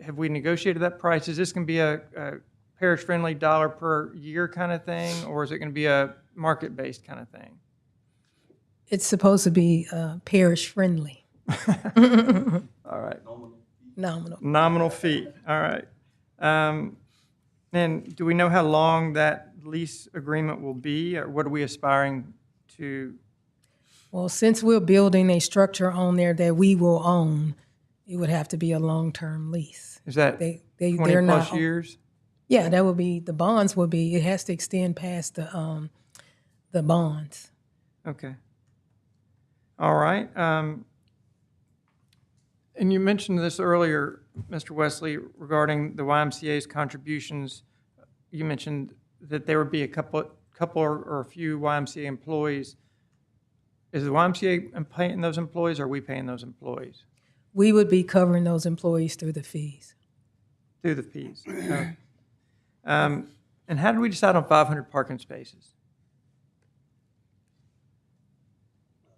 have we negotiated that price? Is this going to be a parish-friendly $1 per year kind of thing, or is it going to be a market-based kind of thing? It's supposed to be parish-friendly. All right. Nominal. Nominal fee, all right. And do we know how long that lease agreement will be, or what are we aspiring to? Well, since we're building a structure on there that we will own, it would have to be a long-term lease. Is that They're 20 not- plus years? Yeah, that would be, the bonds would be, it has to extend past the bonds. Okay. All right. And you mentioned this earlier, Mr. Wesley, regarding the YMCA's contributions. You mentioned that there would be a couple or a few YMCA employees. Is the YMCA paying those employees, or are we paying those employees? We would be covering those employees through the fees. Through the fees. Okay. And how did we decide on 500 parking spaces?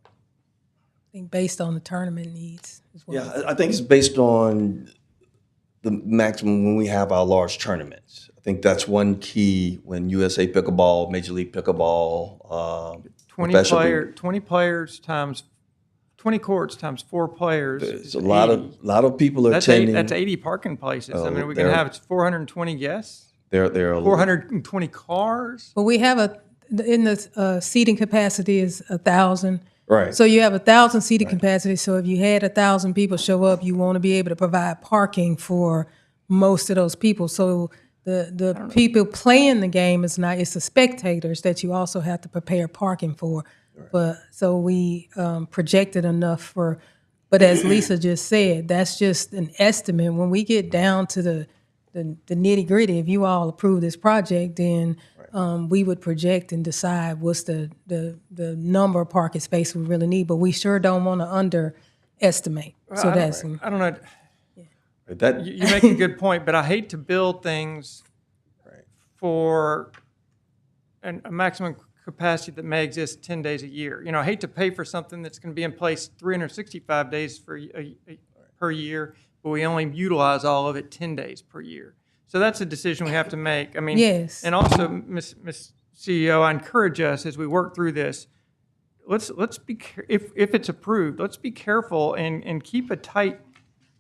I think based on the tournament needs as well. Yeah, I think it's based on the maximum when we have our large tournaments. I think that's one key when USA Pickleball, Major League Pickleball, 20 players times 20 courts times 4 players. It's a lot of people are attending. That's 80 parking places. Oh, we can have 420 guests. There are 420 cars. Well, we have in the seating capacity is 1,000. Right. So you have 1,000 seating capacity. So if you had 1,000 people show up, you want to be able to provide parking for most of those people. So the people playing the game it's the spectators that you also have to prepare parking for. Right. But so we projected enough for. But as Lisa just said, that's just an estimate. When we get down to the nitty gritty, if you all approve this project, then we would project and decide what's the number of parking spaces we really need. But we sure don't want to underestimate. So I don't know. That, You make a good point, but I hate to build things for a maximum capacity that may exist 10 days a year. I hate to pay for something that's going to be in place 365 days per year, but we only utilize all of it 10 days per year. So that's a decision we have to make. I mean, Yes. And also, Ms. CEO, I encourage us as we work through this, let's be, if it's approved, let's be careful and keep a tight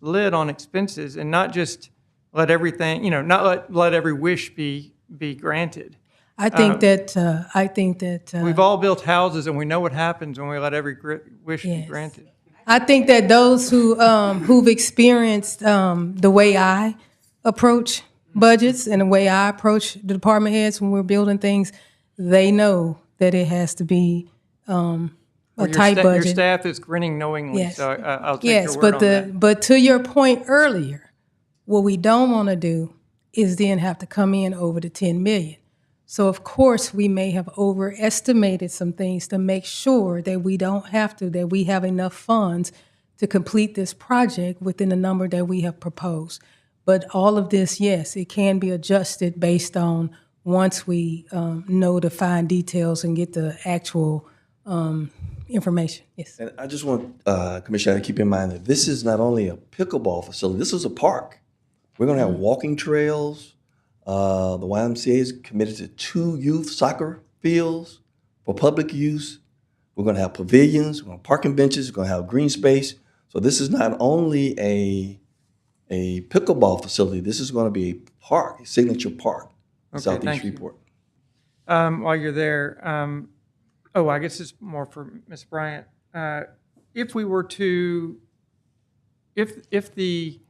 lid on expenses and not just let everything, not let every wish be granted. I think that We've all built houses and we know what happens when we let every wish be Yes. granted. I think that those who've experienced the way I approach budgets and the way I approach the department heads when we're building things, they know that it has to be a tight Your budget. staff is grinning knowingly, Yes. so I'll take Yes, your word on that. but to your point earlier, what we don't want to do is then have to come in over the 10 million. So of course, we may have overestimated some things to make sure that we don't have to, that we have enough funds to complete this project within the number that we have proposed. But all of this, yes, it can be adjusted based on once we know the fine details and get the actual information. Yes. and I just want Commissioner to keep in mind that this is not only a pickleball facility, this is a park. We're going to have walking trails. The YMCA is committed to 2 youth soccer fields for public use. We're going to have pavilions, we're going to have parking benches, we're going to have green space. So this is not only a pickleball facility, this is going to be a park, a signature park in Okay, Southeast thank you. Shreveport. While you're there, I guess it's more for Ms. Bryant. If we were to, if the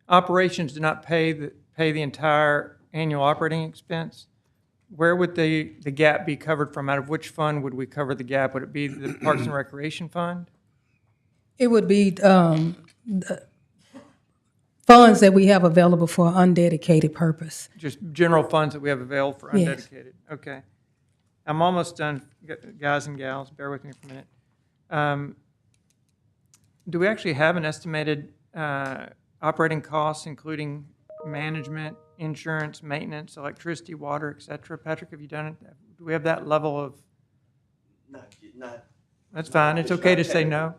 operations do not pay the entire annual operating expense, where would the gap be covered from? Out of which fund would we cover the gap? Would it be the Parks and Recreation Fund? It would be the funds that we have available for undedicated purpose. Just general funds that we have available for Yes. undedicated? Okay. I'm almost done, guys and gals. Bear with me for a minute. Do we actually have an estimated operating costs, including management, insurance, maintenance, electricity, water, et cetera? Patrick, have you done it? Do we have that level of? Not That's fine. It's okay to say no.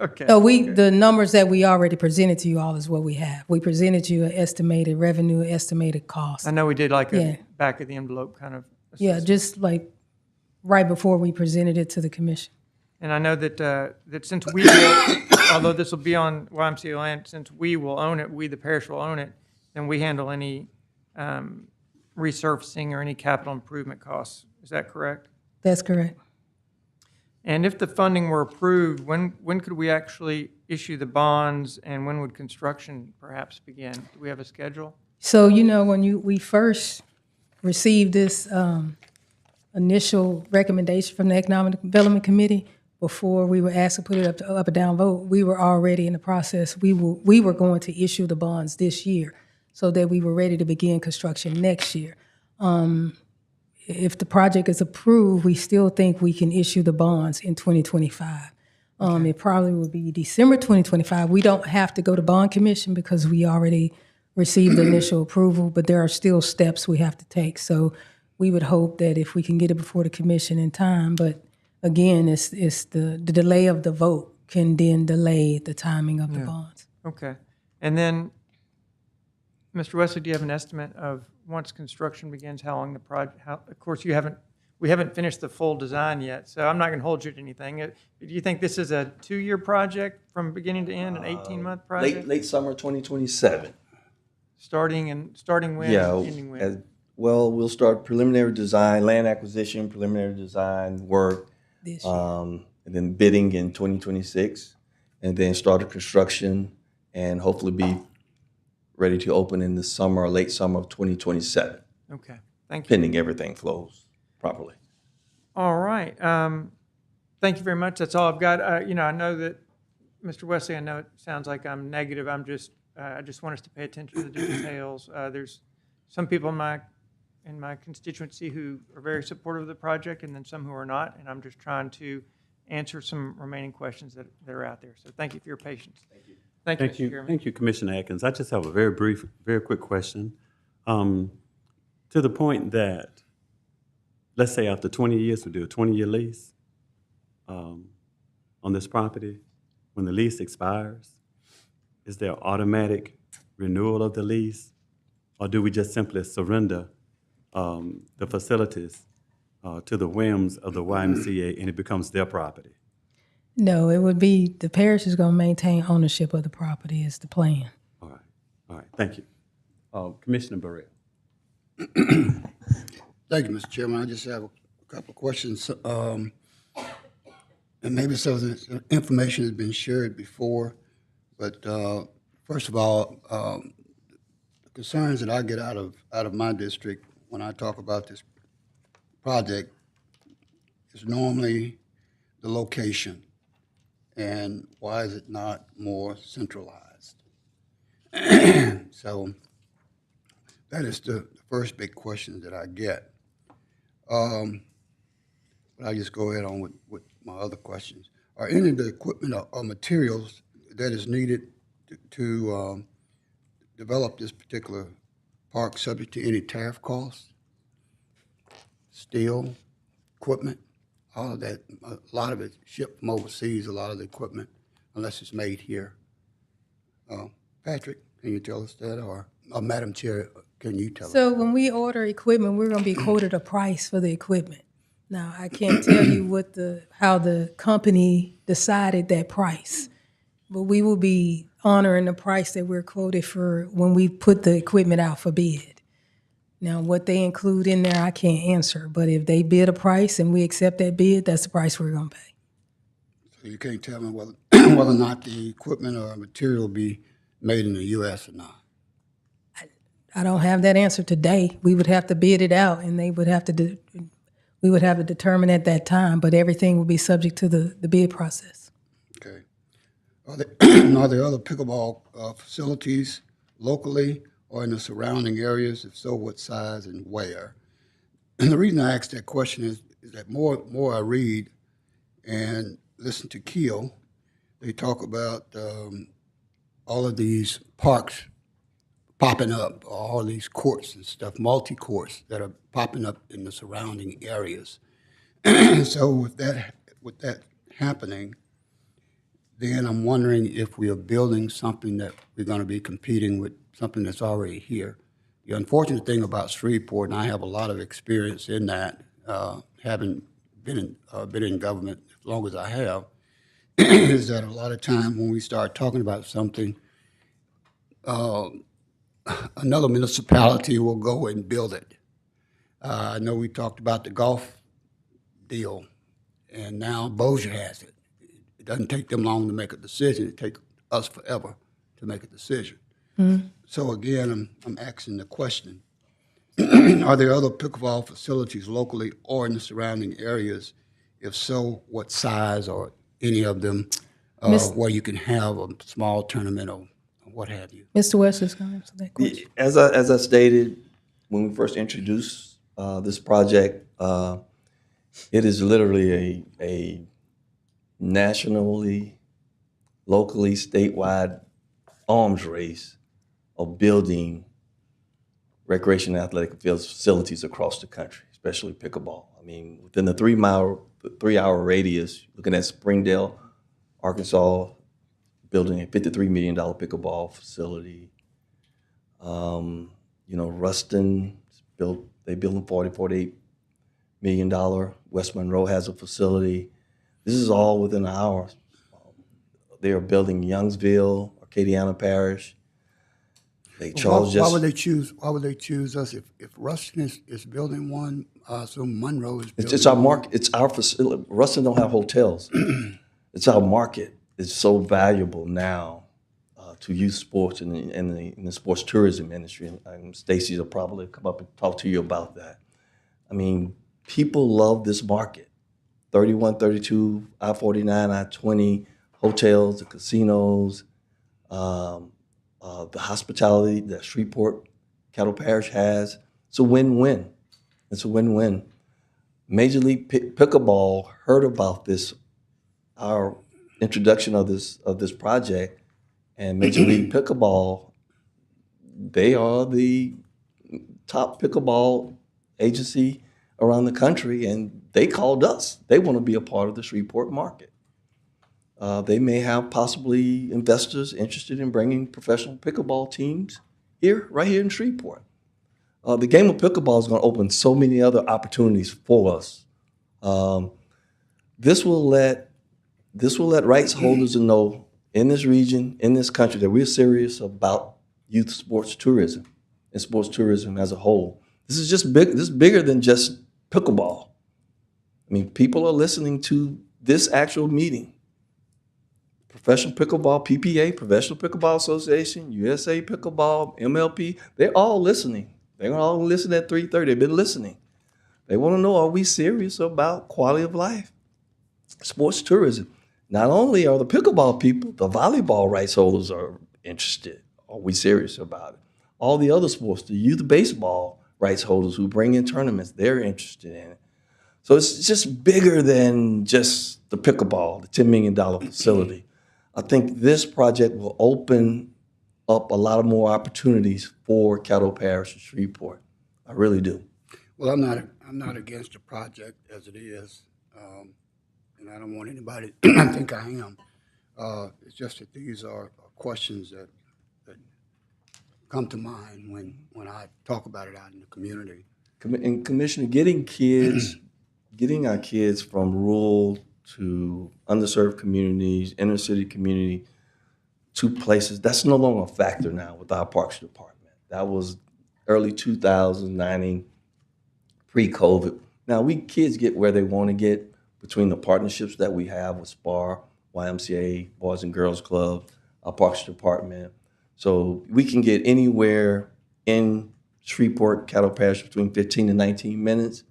Okay. So the numbers that we already presented to you all is what we have. We presented you an estimated revenue, estimated cost. I know we did like Yeah. a back of the envelope kind of. Yeah, assessment. just like right before we presented it to the commission. And I know that since we will, although this will be on YMCA land, since we will own it, we, the parish, will own it, then we handle any resurfacing or any capital improvement costs. Is that correct? That's correct. And if the funding were approved, when could we actually issue the bonds, and when would construction perhaps begin? Do we have a schedule? So, when we first received this initial recommendation from the Economic Development Committee, before we were asked to put it up to up or down vote, we were already in the process. We were going to issue the bonds this year so that we were ready to begin construction next year. If the project is approved, we still think we can issue the bonds in 2025. It probably will be December 2025. We don't have to go to bond commission because we already received the initial approval, but there are still steps we have to take. So we would hope that if we can get it before the commission in time, but again, it's the delay of the vote can then delay the timing of the bonds. Okay. And then, Mr. Wesley, do you have an estimate of once construction begins, how long the project, of course, we haven't finished the full design yet, so I'm not going to hold you to anything. Do you think this is a 2-year project from beginning to end, an 18-month project? Late summer 2027. Starting when, Yeah, ending when? well, we'll start preliminary design, land acquisition, preliminary design work, This year. and then bidding in 2026, and then start the construction, and hopefully be ready to open in the summer or late summer of 2027, Okay, thank you. pending everything flows properly. All right. Thank you very much. That's all I've got. I know that, Mr. Wesley, I know it sounds like I'm negative. I just want us to pay attention to the details. There's some people in my constituency who are very supportive of the project, and then some who are not, and I'm just trying to answer some remaining questions that are out there. So thank you for your patience. Thank you, Mr. Chairman. Thank you, Commissioner Atkins. I just have a very quick question. To the point that, let's say after 20 years, we do a 20-year lease on this property. When the lease expires, is there automatic renewal of the lease? Or do we just simply surrender the facilities to the whims of the YMCA and it becomes their property? No, it would be, the parish is going to maintain ownership of the property is the plan. All right, thank you. Commissioner Burrell. Thank you, Mr. Chairman. I just have a couple of questions. And maybe some of the information has been shared before, but first of all, the concerns that I get out of my district when I talk about this project is normally the location and why is it not more centralized? So that is the first big question that I get. But I'll just go ahead on with my other questions. Are any of the equipment or materials that is needed to develop this particular park subject to any tariff costs? Steel, equipment, all of that, a lot of it shipped from overseas, a lot of the equipment, unless it's made here. Patrick, can you tell us that, or Madam Chair, can you tell us? So when we order equipment, we're going to be quoted a price for the equipment. Now, I can't tell you how the company decided that price, but we will be honoring the price that we're quoted for when we put the equipment out for bid. Now, what they include in there, I can't answer, but if they bid a price and we accept that bid, that's the price we're going to pay. So you can't tell me whether or not the equipment or material will be made in the U.S. or not? I don't have that answer today. We would have to bid it out, and they would have to we would have to determine at that time, but everything would be subject to the bid process. Okay. Are there other pickleball facilities locally or in the surrounding areas? If so, what size and where? And the reason I ask that question is that more I read and listen to Keel, they talk about all of these parks popping up, all these courts and stuff, multi-courts that are popping up in the surrounding areas. So with that happening, then I'm wondering if we are building something that we're going to be competing with something that's already here. The unfortunate thing about Shreveport, and I have a lot of experience in that, having been in government as long as I have, is that a lot of times when we start talking about something, another municipality will go and build it. I know we talked about the golf deal, and now Bossier has it. It doesn't take them long to make a decision. It takes us forever to make a decision. So again, I'm asking the question, are there other pickleball facilities locally or in the surrounding areas? If so, what size or any of them where you can have a small tournament or what have you? Mr. West is going to answer that question. As I stated when we first introduced this project, it is literally a nationally, locally, statewide arms race of building recreation and athletic facilities across the country, especially pickleball. I mean, within the 3-hour radius, looking at Springdale, Arkansas, building a $53 million pickleball facility. Ruston they built a $48 million. West Monroe has a facility. This is all within an hour. They are building Youngsville, Acadiana Parish. Why would they choose us if Ruston is building one? So Monroe is building. It's our market. It's our facility. Ruston don't have hotels. It's our market. It's so valuable now to youth sports and in the sports tourism industry. And Stacy will probably come up and talk to you about that. I mean, people love this market. 31, 32, I-49, I-20, hotels, the casinos, the hospitality that Shreveport, Cattle Parish has. It's a win-win. It's a win-win. Major League Pickleball heard about this, our introduction of this project, And Major League Pickleball, they are the top pickleball agency around the country, and they called us. They want to be a part of the Shreveport market. They may have possibly investors interested in bringing professional pickleball teams here, right here in Shreveport. The game of pickleball is going to open so many other opportunities for us. This will let rights holders know in this region, in this country, that we're serious about youth sports tourism and sports tourism as a whole. This is just big. This is bigger than just pickleball. I mean, people are listening to this actual meeting. Professional Pickleball, PPA, Professional Pickleball Association, USA Pickleball, MLP, they're all listening. They're all listen at 3:30. They've been listening. They want to know, are we serious about quality of life? Sports tourism. Not only are the pickleball people, the volleyball rights holders are interested. Are we serious about it? All the other sports, the youth baseball rights holders who bring in tournaments, they're interested in it. So it's just bigger than just the pickleball, the $10 million facility. I think this project will open up a lot of more opportunities for Caddo Parish and Shreveport. I really do. Well, I'm not against the project as it is, and I don't want anybody to think I am. It's just that these are questions that come to mind when I talk about it out in the community. And Commissioner, getting our kids from rural to underserved communities, inner city community, to places, that's no longer a factor now with our Parks Department. That was early 2000, pre-COVID. Now, kids get where they want to get between the partnerships that we have with SPAR, YMCA, Boys and Girls Club, our Parks Department. So we can get anywhere in Shreveport, Caddo Parish between 15 and 19 minutes.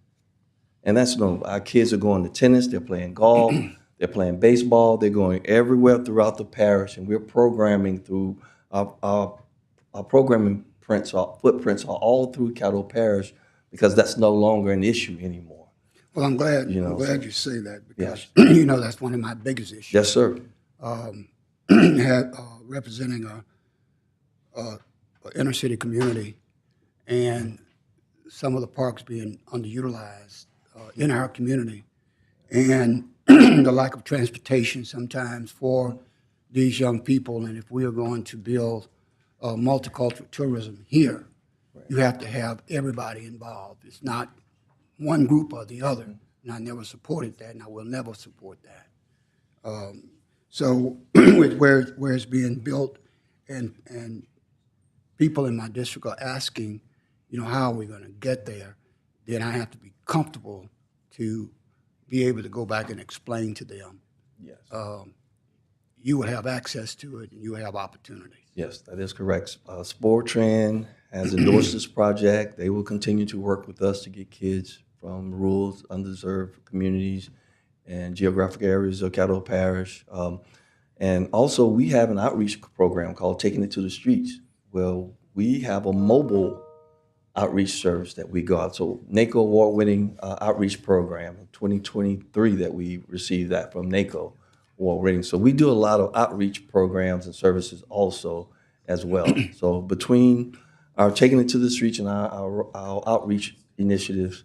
And our kids are going to tennis, they're playing golf, they're playing baseball, they're going everywhere throughout the parish, and we're programming through our programming footprints are all through Caddo Parish, because that's no longer an issue anymore. Well, I'm glad You you say that, because Yes. that's one of my biggest issues. Yes, sir. Representing a inner city community, and some of the parks being underutilized in our community, and the lack of transportation sometimes for these young people. And if we are going to build multicultural tourism here, you have to have everybody involved. It's not one group or the other. And I never supported that, and I will never support that. So where it's being built, and people in my district are asking, how are we going to get there? Then I have to be comfortable to be able to go back and explain to them. Yes. You will have access to it, and you will have opportunities. Yes, that is correct. Sportran has endorsed this project. They will continue to work with us to get kids from rural, underserved communities and geographic areas of Caddo Parish. And also, we have an outreach program called Taking It to the Streets. Well, we have a mobile outreach service that we go out. So NACO award-winning outreach program in 2023 that we received that from NACO award-winning. So we do a lot of outreach programs and services also as well. So between our Taking It to the Streets and our outreach initiatives,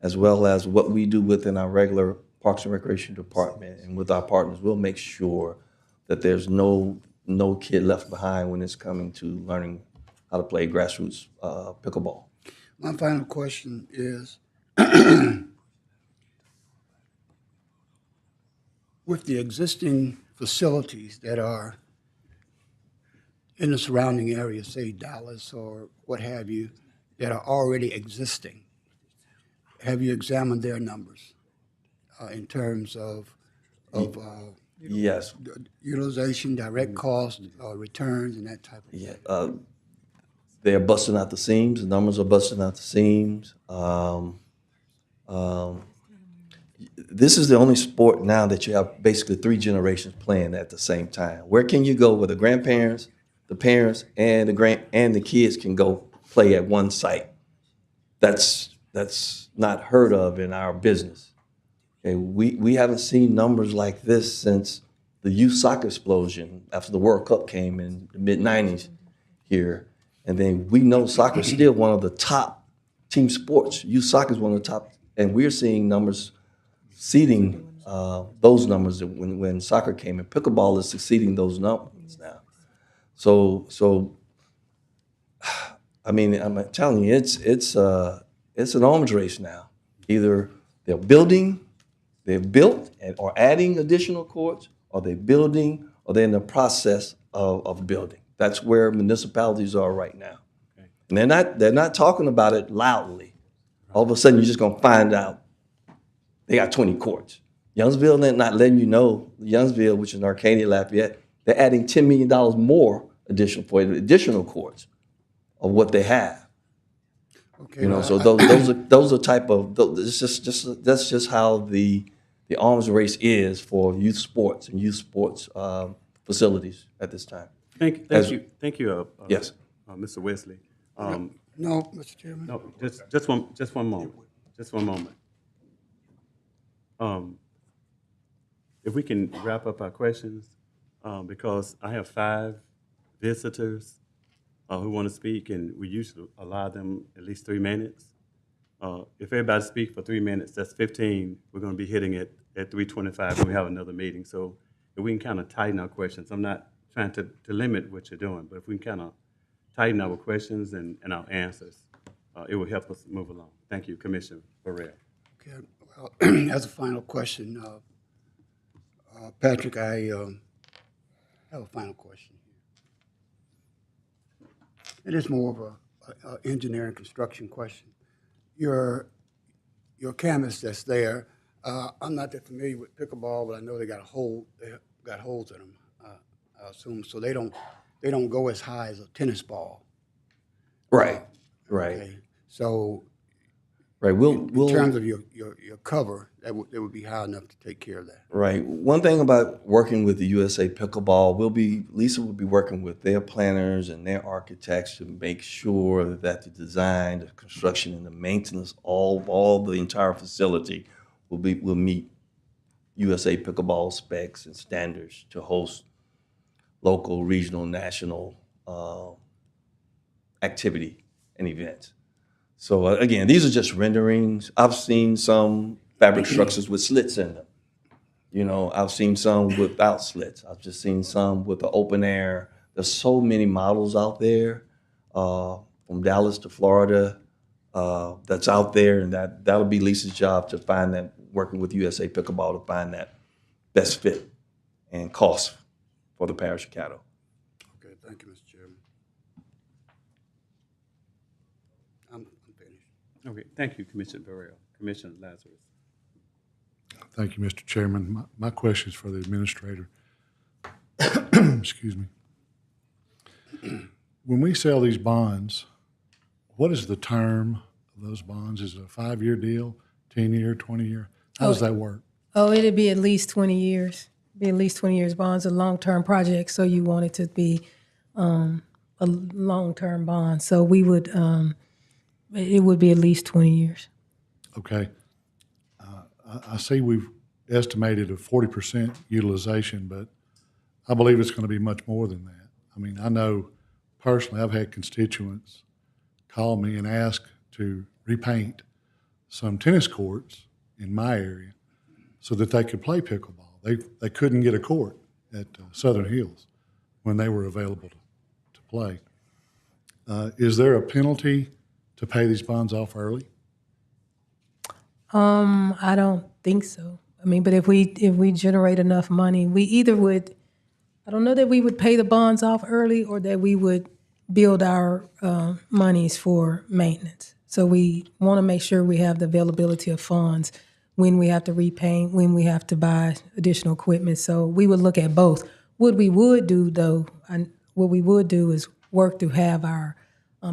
as well as what we do within our regular Parks and Recreation Department and with our partners, we'll make sure that there's no kid left behind when it's coming to learning how to play grassroots pickleball. My final question is, with the existing facilities that are in the surrounding area, say Dallas or what have you, that are already existing, have you examined their numbers in terms of Yes. utilization, direct cost, returns, and that type of thing? Yeah. They're busting out the seams. The numbers are busting out the seams. This is the only sport now that you have basically 3 generations playing at the same time. Where can you go where the grandparents, the parents, and the kids can go play at one site? That's not heard of in our business. Okay, we haven't seen numbers like this since the the youth soccer explosion after the World Cup came in the mid-'90s here. And then we know soccer is still one of the top team sports. Youth soccer is one of the top, and we're seeing numbers exceeding those numbers when soccer came in. Pickleball is exceeding those numbers now. So I mean, I'm telling you, it's an arms race now. Either they've built or adding additional courts, or they're building, or they're in the process of building. That's where municipalities are right now. And they're not talking about it loudly. All of a sudden, you're just gonna find out they got 20 courts. Youngsville, they're not letting you know. Youngsville, which is in Arcadia, Lafayette, they're adding $10 million more additional courts of what they have. Okay, You know, well, so those are type of that's just how the arms race is for youth sports and youth sports facilities at this time. Thank you. Yes. Mr. Wesley. No, Mr. Chairman. No, just one moment. Just one moment. If we can wrap up our questions, because I have 5 visitors who want to speak, and we usually allow them at least 3 minutes. If everybody speaks for 3 minutes, that's 15. We're going to be hitting it at 3:25 when we have another meeting. So if we can kind of tighten our questions, I'm not trying to limit what you're doing, but if we can kind of tighten our questions and our answers, it will help us move along. Thank you, Commissioner Burrell. Okay, well, as a final question, Patrick, I have a final question. It is more of a engineering construction question. Your canvas that's there, I'm not that familiar with pickleball, but I know they got holes in them. I assume so. They don't go as high as a tennis ball. Right. Okay. So Right. in terms of your cover, that would be high enough to take care of that. Right. One thing about working with the USA Pickleball, Lisa will be working with their planners and their architects to make sure that the design, the construction, and the maintenance, all the entire facility will meet USA Pickleball specs and standards to host local, regional, national activity and events. So again, these are just renderings. I've seen some fabric structures with slits in them. You know, I've seen some without slits. I've just seen some with the open air. There's so many models out there, from Dallas to Florida, that's out there, and that'll be Lisa's job to find that, working with USA Pickleball to find that best fit and cost for the parish of Caddo. Okay, thank you, Mr. Chairman. I'm finished. Okay, thank you, Commissioner Burrell. Commissioner Lazarus. Thank you, Mr. Chairman. My question is for the administrator. Excuse me. When we sell these bonds, what is the term of those bonds? Is it a 5-year deal, 10-year, 20-year? How does that work? Oh, it'd be at least 20 years. Be at least 20 years. Bonds are long-term projects, so you want it to be a long-term bond. So we would, it would be at least 20 years. Okay. I see we've estimated a 40% utilization, but I believe it's going to be much more than that. I mean, I know personally I've had constituents call me and ask to repaint some tennis courts in my area so that they could play pickleball. They couldn't get a court at Southern Hills when they were available to play. Is there a penalty to pay these bonds off early? I don't think so. I mean, but if we generate enough money, we either would, I don't know that we would pay the bonds off early or that we would build our monies for maintenance. So we want to make sure we have the availability of funds when we have to repaint, when we have to buy additional equipment. So we would look at both. What we would do, though, what we would do is work to have our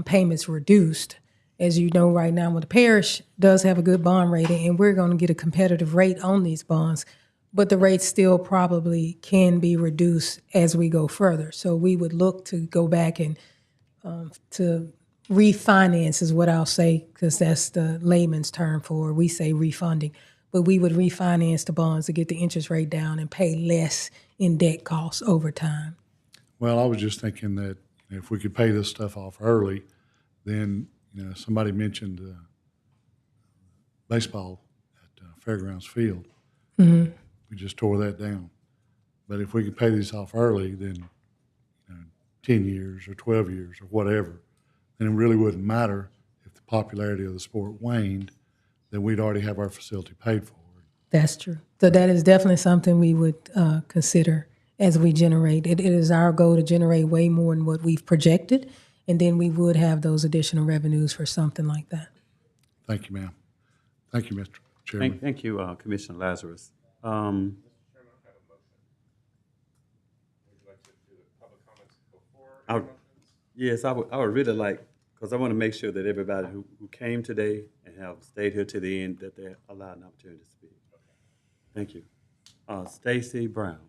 payments reduced. As you know, right now, the parish does have a good bond rating, and we're going to get a competitive rate on these bonds, but the rates still probably can be reduced as we go further. So we would look to go back and to refinance is what I'll say, because that's the layman's term for it. We say refunding, but we would refinance the bonds to get the interest rate down and pay less in debt costs over time. Well, I was just thinking that if we could pay this stuff off early, then, somebody mentioned baseball at Fairgrounds Field. We just tore that down. But if we could pay these off early, then 10 years or 12 years or whatever, then it really wouldn't matter if the popularity of the sport waned, then we'd already have our facility paid for. That's true. So that is definitely something we would consider as we generate. It is our goal to generate way more than what we've projected, and then we would have those additional revenues for something like that. Thank you, ma'am. Thank you, Mr. Chairman. Thank you, Commissioner Lazarus. Yes, I would really like, because I want to make sure that everybody who came today and have stayed here to the end, that they're allowed an opportunity to speak. Thank you. Stacy Brown.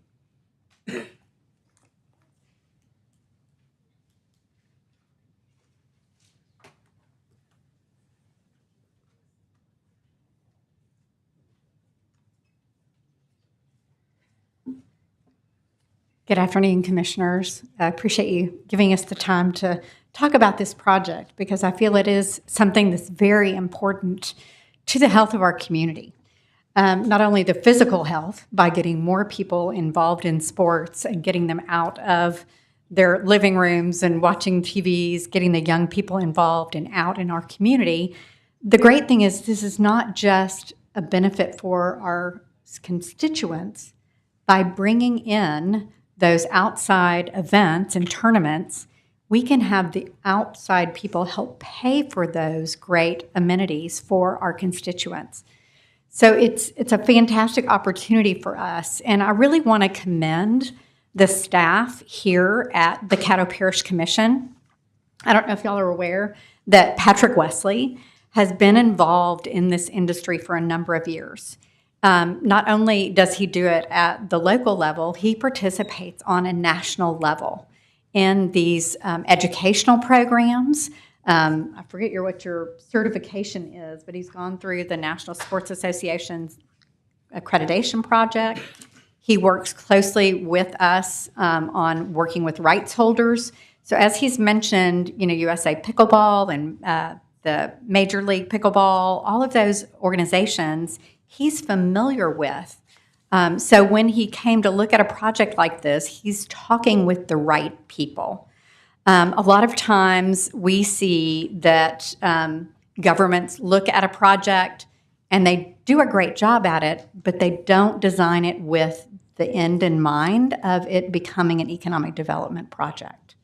Good afternoon, Commissioners. I appreciate you giving us the time to talk about this project because I feel it is something that's very important to the health of our community. Not only the physical health by getting more people involved in sports and getting them out of their living rooms and watching TVs, getting the young people involved and out in our community. The great thing is this is not just a benefit for our constituents. By bringing in those outside events and tournaments, we can have the outside people help pay for those great amenities for our constituents. So it's a fantastic opportunity for us, and I really want to commend the staff here at the Caddo Parish Commission. I don't know if y'all are aware that Patrick Wesley has been involved in this industry for a number of years. Not only does he do it at the local level, he participates on a national level in these educational programs. I forget what your certification is, but he's gone through the National Sports Association's accreditation project. He works closely with us on working with rights holders. So as he's mentioned, USA Pickleball and the Major League Pickleball, all of those organizations he's familiar with. So when he came to look at a project like this, he's talking with the right people. A lot of times we see that governments look at a project and they do a great job at it, but they don't design it with the end in mind of it becoming an economic development project.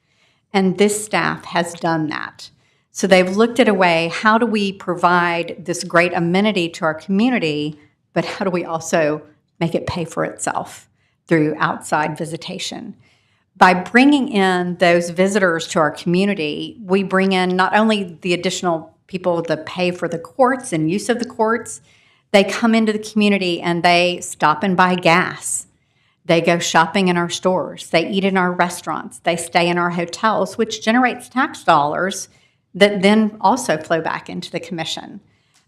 And this staff has done that. So they've looked at a way, how do we provide this great amenity to our community, but how do we also make it pay for itself through outside visitation? By bringing in those visitors to our community, we bring in not only the additional people that pay for the courts and use of the courts, they come into the community and they stop and buy gas. They go shopping in our stores. They eat in our restaurants. They stay in our hotels, which generates tax dollars that then also flow back into the commission.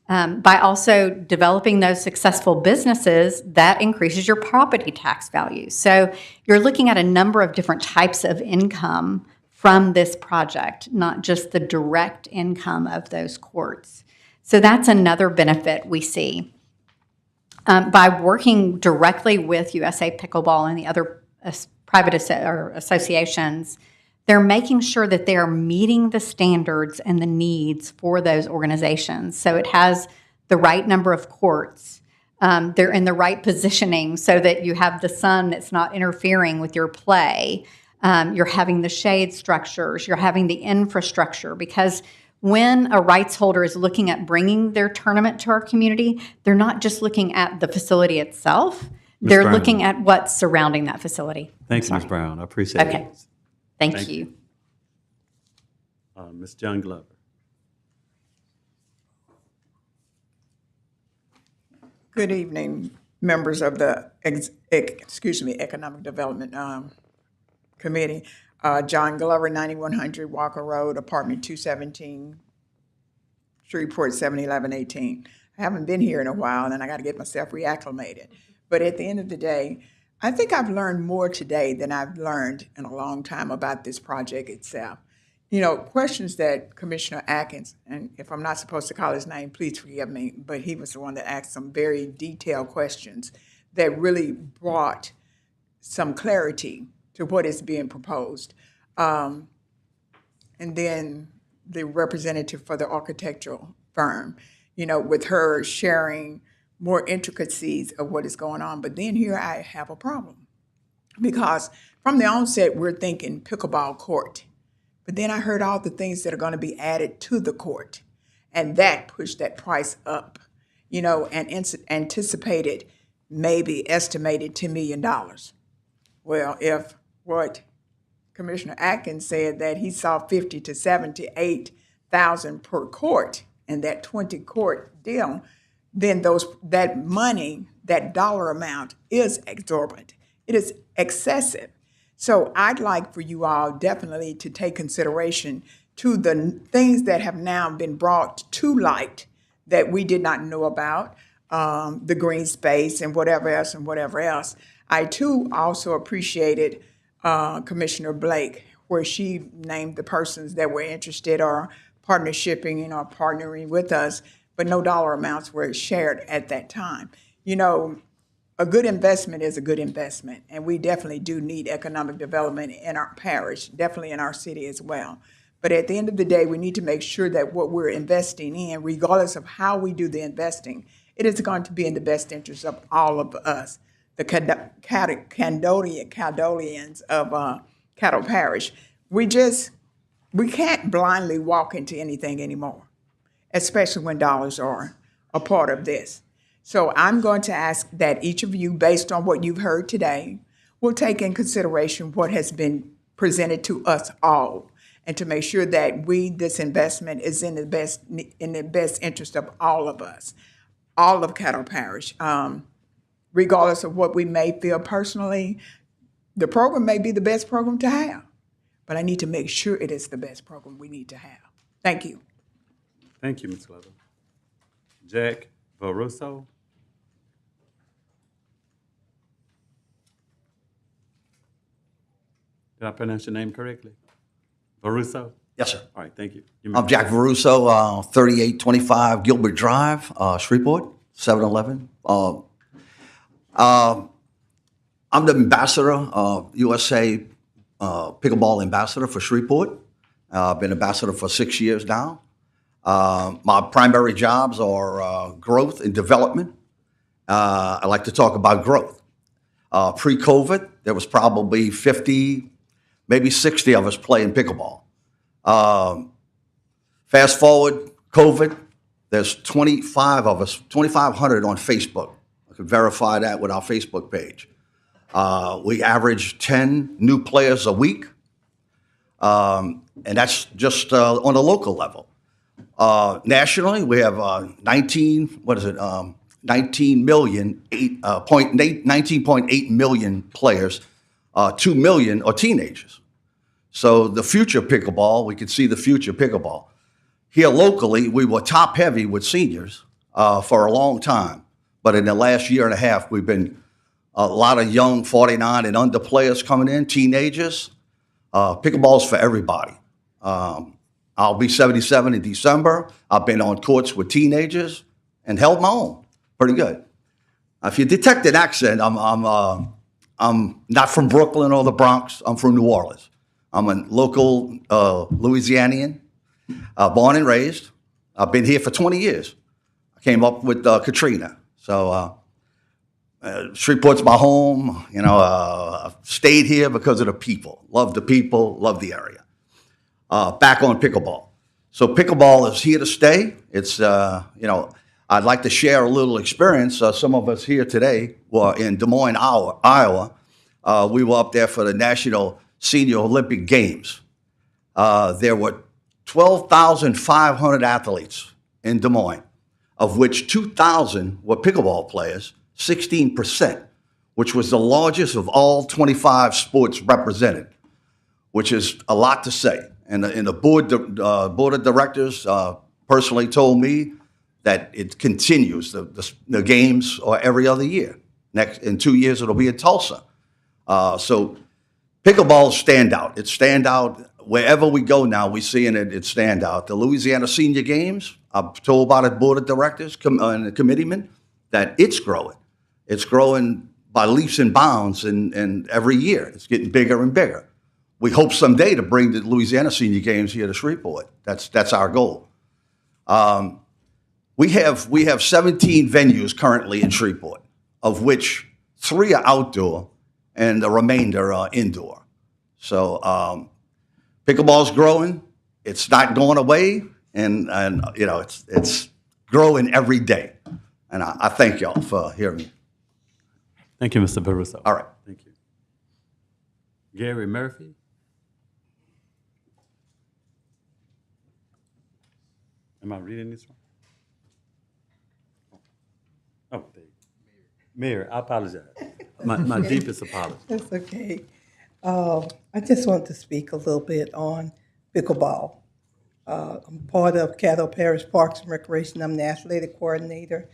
By also developing those successful businesses, that increases your property tax value. So you're looking at a number of different types of income from this project, not just the direct income of those courts. So that's another benefit we see. By working directly with USA Pickleball and the other private associations, they're making sure that they are meeting the standards and the needs for those organizations. So it has the right number of courts. They're in the right positioning so that you have the sun that's not interfering with your play. You're having the shade structures. You're having the infrastructure. Because when a rights holder is looking at bringing their tournament to our community, they're not just looking at the facility itself. They're Brown. looking at what's surrounding that facility. Thank you, Ms. Brown. I appreciate Okay. it. Thank you. Ms. John Glover. Good evening, members of the Economic Development Committee. John Glover, 9100 Walker Road, apartment 217, Shreveport 71118. I haven't been here in a while, and I got to get myself reacclimated. But at the end of the day, I think I've learned more today than I've learned in a long time about this project itself. You know, questions that Commissioner Atkins, and if I'm not supposed to call his name, please forgive me, but he was the one that asked some very detailed questions that really brought some clarity to what is being proposed. And then the representative for the architectural firm, you know, with her sharing more intricacies of what is going on. But then here I have a problem because from the onset, we're thinking pickleball court. But then I heard all the things that are going to be added to the court. And that pushed that price up, you know, and anticipated, maybe estimated $10 million. Well, if what Commissioner Atkins said that he saw 50 to 78,000 per court in that 20 court deal, then that money, that dollar amount is exorbitant. It is excessive. So I'd like for you all definitely to take consideration to the things that have now been brought to light that we did not know about, the green space and whatever else and whatever else. I too also appreciated Commissioner Blake, where she named the persons that were interested or partnershiping or partnering with us, but no dollar amounts were shared at that time. You know, a good investment is a good investment, and we definitely do need economic development in our parish, definitely in our city as well. But at the end of the day, we need to make sure that what we're investing in, regardless of how we do the investing, it is going to be in the best interest of all of us, the Cadolians of Caddo Parish. We can't blindly walk into anything anymore, especially when dollars are a part of this. So I'm going to ask that each of you, based on what you've heard today, will take in consideration what has been presented to us all, and to make sure that this investment is in the best interest of all of us, all of Caddo Parish. Regardless of what we may feel personally, the program may be the best program to have, but I need to make sure it is the best program we need to have. Thank you. Thank you, Ms. Glover. Jack Varuso. Did I pronounce your name correctly? Varuso? Yes, sir. All right, thank you. I'm Jack Varuso, 3825 Gilbert Drive, Shreveport, 711. I'm the ambassador, USA pickleball ambassador for Shreveport. I've been ambassador for 6 years now. My primary jobs are growth and development. I like to talk about growth. Pre-COVID, there was probably 50, maybe 60 of us playing pickleball. Fast forward, COVID, there's 25 of us, 2,500 on Facebook. I can verify that with our Facebook page. We average 10 new players a week, and that's just on a local level. Nationally, we have 19.8 million players. 2 million are teenagers. So the future pickleball, we can see the future pickleball. Here locally, we were top heavy with seniors for a long time. But in the last year and a half, we've been a lot of young 49 and under players coming in, teenagers. Pickleball's for everybody. I'll be 77 in December. I've been on courts with teenagers and held my own pretty good. If you detect an accent, I'm not from Brooklyn or the Bronx. I'm from New Orleans. I'm a local Louisianian, born and raised. I've been here for 20 years. I came up with Katrina. So Shreveport's my home. You know, I've stayed here because of the people. Love the people, love the area. Back on pickleball. So pickleball is here to stay. It's, you know, I'd like to share a little experience. Some of us here today were in Des Moines, Iowa. We were up there for the National Senior Olympic Games. There were 12,500 athletes in Des Moines, of which 2,000 were pickleball players, 16%, which was the largest of all 25 sports represented, which is a lot to say. And the board of directors personally told me that it continues. The games are every other year. In 2 years, it'll be in Tulsa. So pickleball stand out. It's stand out wherever we go now. We're seeing it stand out. The Louisiana Senior Games, I've told by the board of directors and the committeemen that it's growing. It's growing by leaps and bounds, and every year it's getting bigger and bigger. We hope someday to bring the Louisiana Senior Games here to Shreveport. That's our goal. We have 17 venues currently in Shreveport, of which 3 are outdoor and the remainder are indoor. So pickleball's growing. It's not going away, and you know it's growing every day. And I thank y'all for hearing me. Thank you, Mr. Baruso. All right. Thank you. Gary Murphy. Am I reading this wrong? Oh, there you go. Mayor, I apologize. My deepest apology. That's okay. I just want to speak a little bit on pickleball. I'm part of Caddo Parish Parks and Recreation. I'm the athletic coordinator.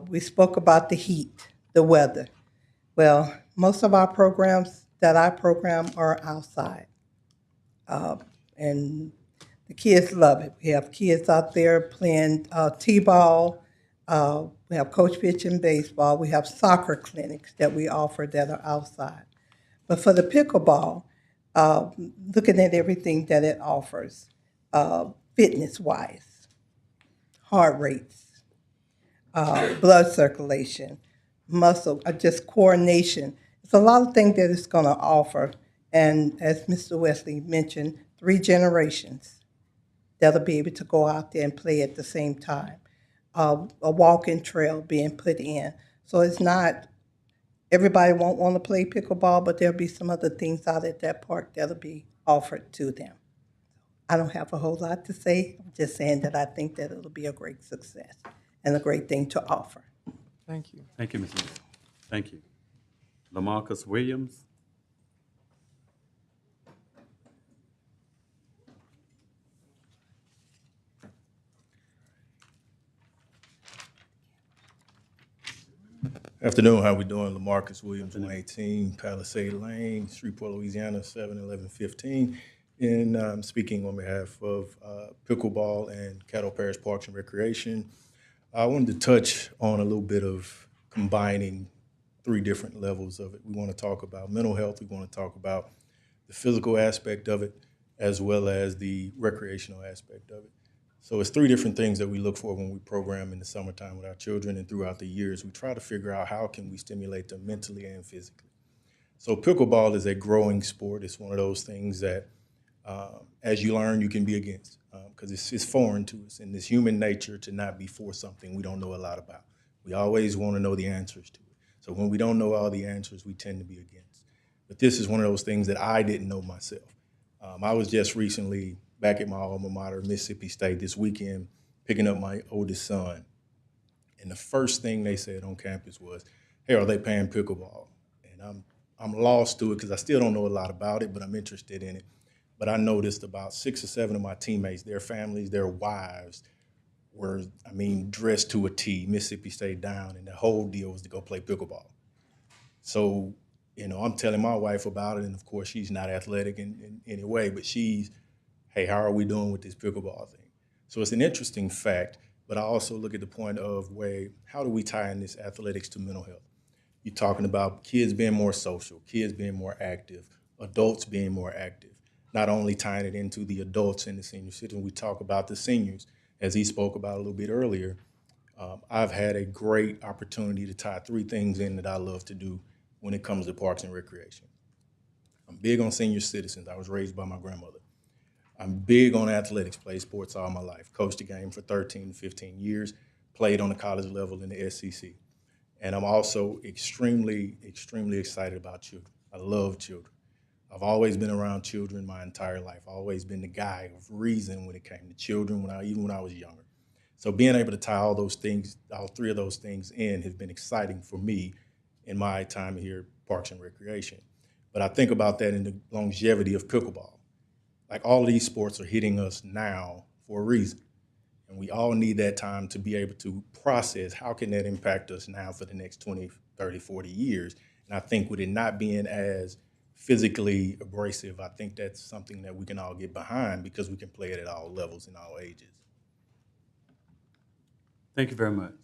We spoke about the heat, the weather. Well, most of our programs that I program are outside. And the kids love it. We have kids out there playing t-ball. We have coach pitch and baseball. We have soccer clinics that we offer that are outside. But for the pickleball, looking at everything that it offers, fitness-wise, heart rates, blood circulation, muscle, just coordination. It's a lot of things that it's going to offer. And as Mr. Wesley mentioned, 3 generations that'll be able to go out there and play at the same time. A walking trail being put in. So it's not, everybody won't want to play pickleball, but there'll be some other things out at that park that'll be offered to them. I don't have a whole lot to say. I'm just saying that I think that it'll be a great success and a great thing to offer. Thank you. Thank you, Ms. Mayor. Thank you. Lamarcus Williams. Afternoon, how we doing? Lamarcus Williams, 118 Palisade Lane, Shreveport, Louisiana, 71115. And I'm speaking on behalf of pickleball and Caddo Parish Parks and Recreation. I wanted to touch on a little bit of combining 3 different levels of it. We want to talk about mental health. We want to talk about the physical aspect of it, as well as the recreational aspect of it. So it's 3 different things that we look for when we program in the summertime with our children, and throughout the years, we try to figure out how can we stimulate them mentally and physically. So pickleball is a growing sport. It's one of those things that, as you learn, you can be against, because it's foreign to us, and it's human nature to not be for something we don't know a lot about. We always want to know the answers to it. So when we don't know all the answers, we tend to be against. But this is one of those things that I didn't know myself. I was just recently back at my alma mater, Mississippi State, this weekend, picking up my oldest son. And the first thing they said on campus was, hey, are they playing pickleball? And I'm lost to it because I still don't know a lot about it, but I'm interested in it. But I noticed about 6 or 7 of my teammates, their families, their wives were, dressed to a T, Mississippi State down, and the whole deal was to go play pickleball. So, I'm telling my wife about it, and of course she's not athletic in any way, but she's, hey, how are we doing with this pickleball thing? So it's an interesting fact, but I also look at the point of, how do we tie in this athletics to mental health? You're talking about kids being more social, kids being more active, adults being more active. Not only tying it into the adults in the senior citizen, we talk about the seniors, as he spoke about a little bit earlier. I've had a great opportunity to tie 3 things in that I love to do when it comes to parks and recreation. I'm big on senior citizens. I was raised by my grandmother. I'm big on athletics, played sports all my life, coached the game for 13 to 15 years, played on the college level in the SEC. And I'm also extremely, extremely excited about children. I love children. I've always been around children my entire life. I've always been the guy of reason when it came to children, even when I was younger. So being able to tie all those things, all 3 of those things in has been exciting for me in my time here at Parks and Recreation. But I think about that in the longevity of pickleball. Like, all of these sports are hitting us now for a reason. And we all need that time to be able to process how can that impact us now for the next 20, 30, 40 years. And I think with it not being as physically abrasive, I think that's something that we can all get behind because we can play it at all levels and all ages. Thank you very much.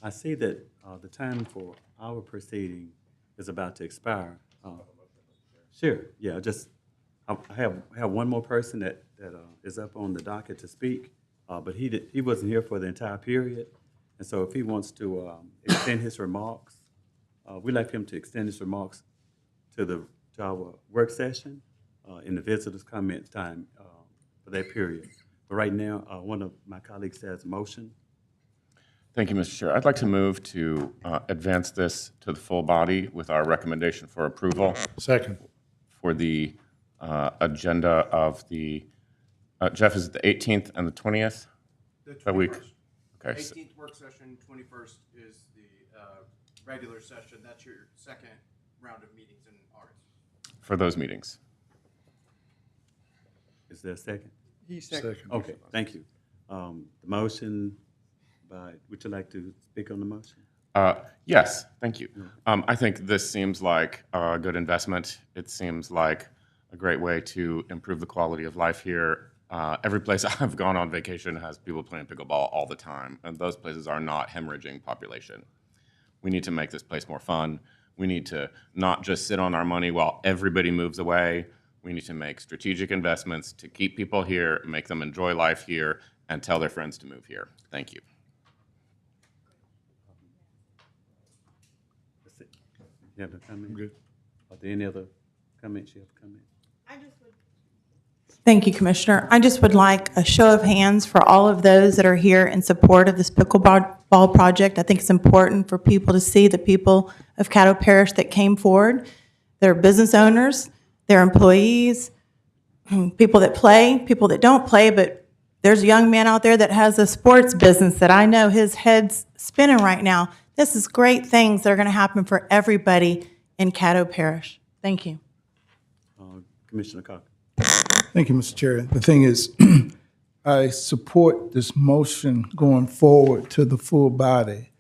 I see that the time for our proceeding is about to expire. Sure, yeah, I have one more person that is up on the docket to speak, but he wasn't here for the entire period. And so if he wants to extend his remarks, we'd like him to extend his remarks to our work session in the visitors' comment time for that period. But right now, one of my colleagues has a motion. Thank you, Mr. Chair. I'd like to move to advance this to the full body with our recommendation for approval. Second. For the agenda of the, Jeff, is it the 18th and the 20th? That week? Okay. 18th work session, 21st is the regular session. That's your second round of meetings in August. For those meetings. Is there a second? He's second. Okay, thank you. The motion would you like to speak on the motion? Yes, thank you. I think this seems like a good investment. It seems like a great way to improve the quality of life here. Every place I've gone on vacation has people playing pickleball all the time, and those places are not hemorrhaging population. We need to make this place more fun. We need to not just sit on our money while everybody moves away. We need to make strategic investments to keep people here, make them enjoy life here, and tell their friends to move here. Thank you. You have no comment? Good. Are there any other comments? You have a comment? Thank you, Commissioner. I just would like a show of hands for all of those that are here in support of this pickleball project. I think it's important for people to see the people of Caddo Parish that came forward. They're business owners, they're employees, people that play, people that don't play, but there's a young man out there that has a sports business that I know his head's spinning right now. This is great things that are going to happen for everybody in Caddo Parish. Thank you. Commissioner Cochran. Thank you, Mr. Chair. The thing is, I support this motion going forward to the full body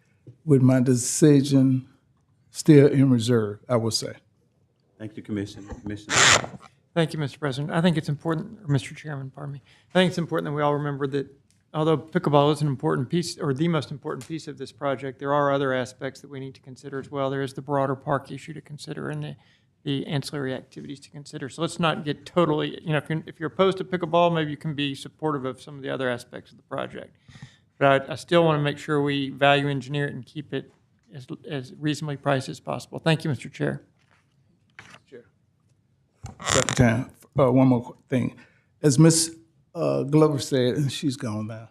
with my decision still in reserve, I will say. Thank you, Commissioner. Thank you, Mr. President. I think it's important, or Mr. Chairman, pardon me. I think it's important that we all remember that although pickleball is an important piece, or the most important piece of this project, there are other aspects that we need to consider as well. There is the broader park issue to consider and the ancillary activities to consider. So let's not get totally, if you're opposed to pickleball, maybe you can be supportive of some of the other aspects of the project. But I still want to make sure we value engineer it and keep it as reasonably priced as possible. Thank you, Mr. Chair. Second time, one more thing. As Ms. Glover said, and she's gone now,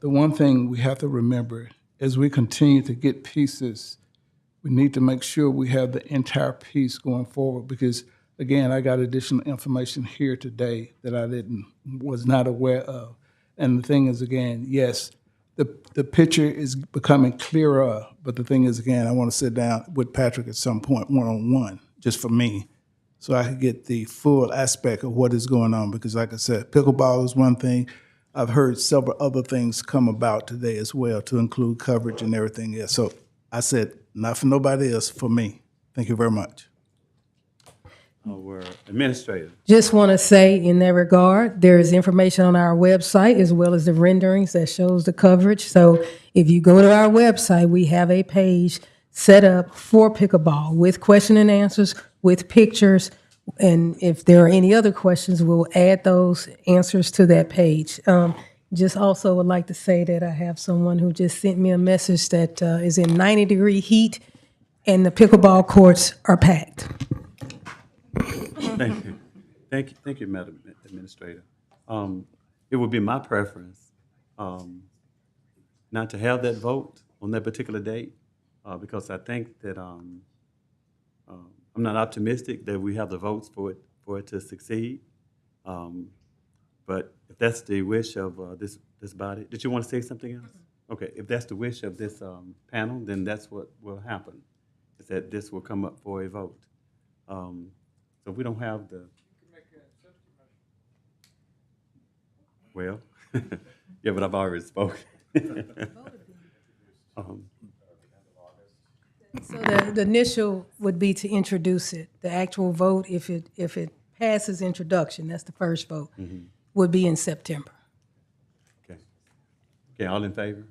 the one thing we have to remember as we continue to get pieces, we need to make sure we have the entire piece going forward because, again, I got additional information here today that I was not aware of. And the thing is, again, yes, the picture is becoming clearer, but the thing is, again, I want to sit down with Patrick at some point, one-on-one, just for me, so I can get the full aspect of what is going on. Because like I said, pickleball is one thing. I've heard several other things come about today as well to include coverage and everything else. So I said, not for nobody else, for me. Thank you very much. Our administrator. Just want to say in that regard, there is information on our website as well as the renderings that shows the coverage. So if you go to our website, we have a page set up for pickleball with question and answers, with pictures. And if there are any other questions, we'll add those answers to that page. Just also would like to say that I have someone who just sent me a message that is in 90-degree heat and the pickleball courts are packed. Thank you. Thank you, Madam Administrator. It would be my preference not to have that vote on that particular date because I think that I'm not optimistic that we have the votes for it to succeed. But if that's the wish of this body, did you want to say something else? Okay, if that's the wish of this panel, then that's what will happen, is that this will come up for a vote. So if we don't have the... Well, yeah, but I've already spoken. So the initial would be to introduce it. The actual vote, if it passes introduction, that's the first vote, would be in September. Okay. Okay, all in favor?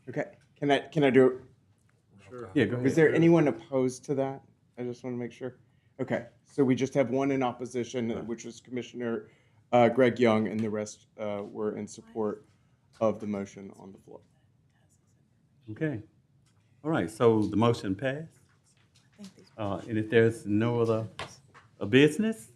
Okay, can I do it? Yeah, go ahead. Is there anyone opposed to that? I just want to make sure. Okay, so we just have one in opposition, which was Commissioner Greg Young, and the rest were in support of the motion on the floor. Okay. All right, so the motion passed. And if there's no other business,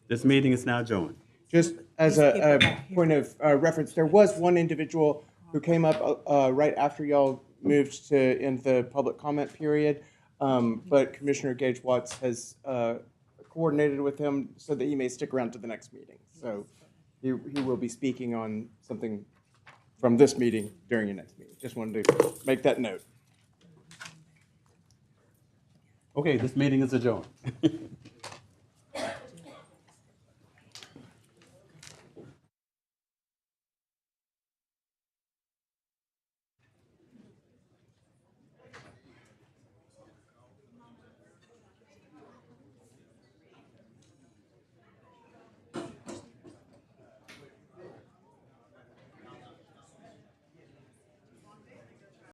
this meeting is now adjourned. Just as a point of reference, there was one individual who came up right after y'all moved to end the public comment period, but Commissioner Gage Watts has coordinated with him so that he may stick around to the next meeting. So he will be speaking on something from this meeting during your next meeting. Just wanted to make that note. Okay, this meeting is adjourned.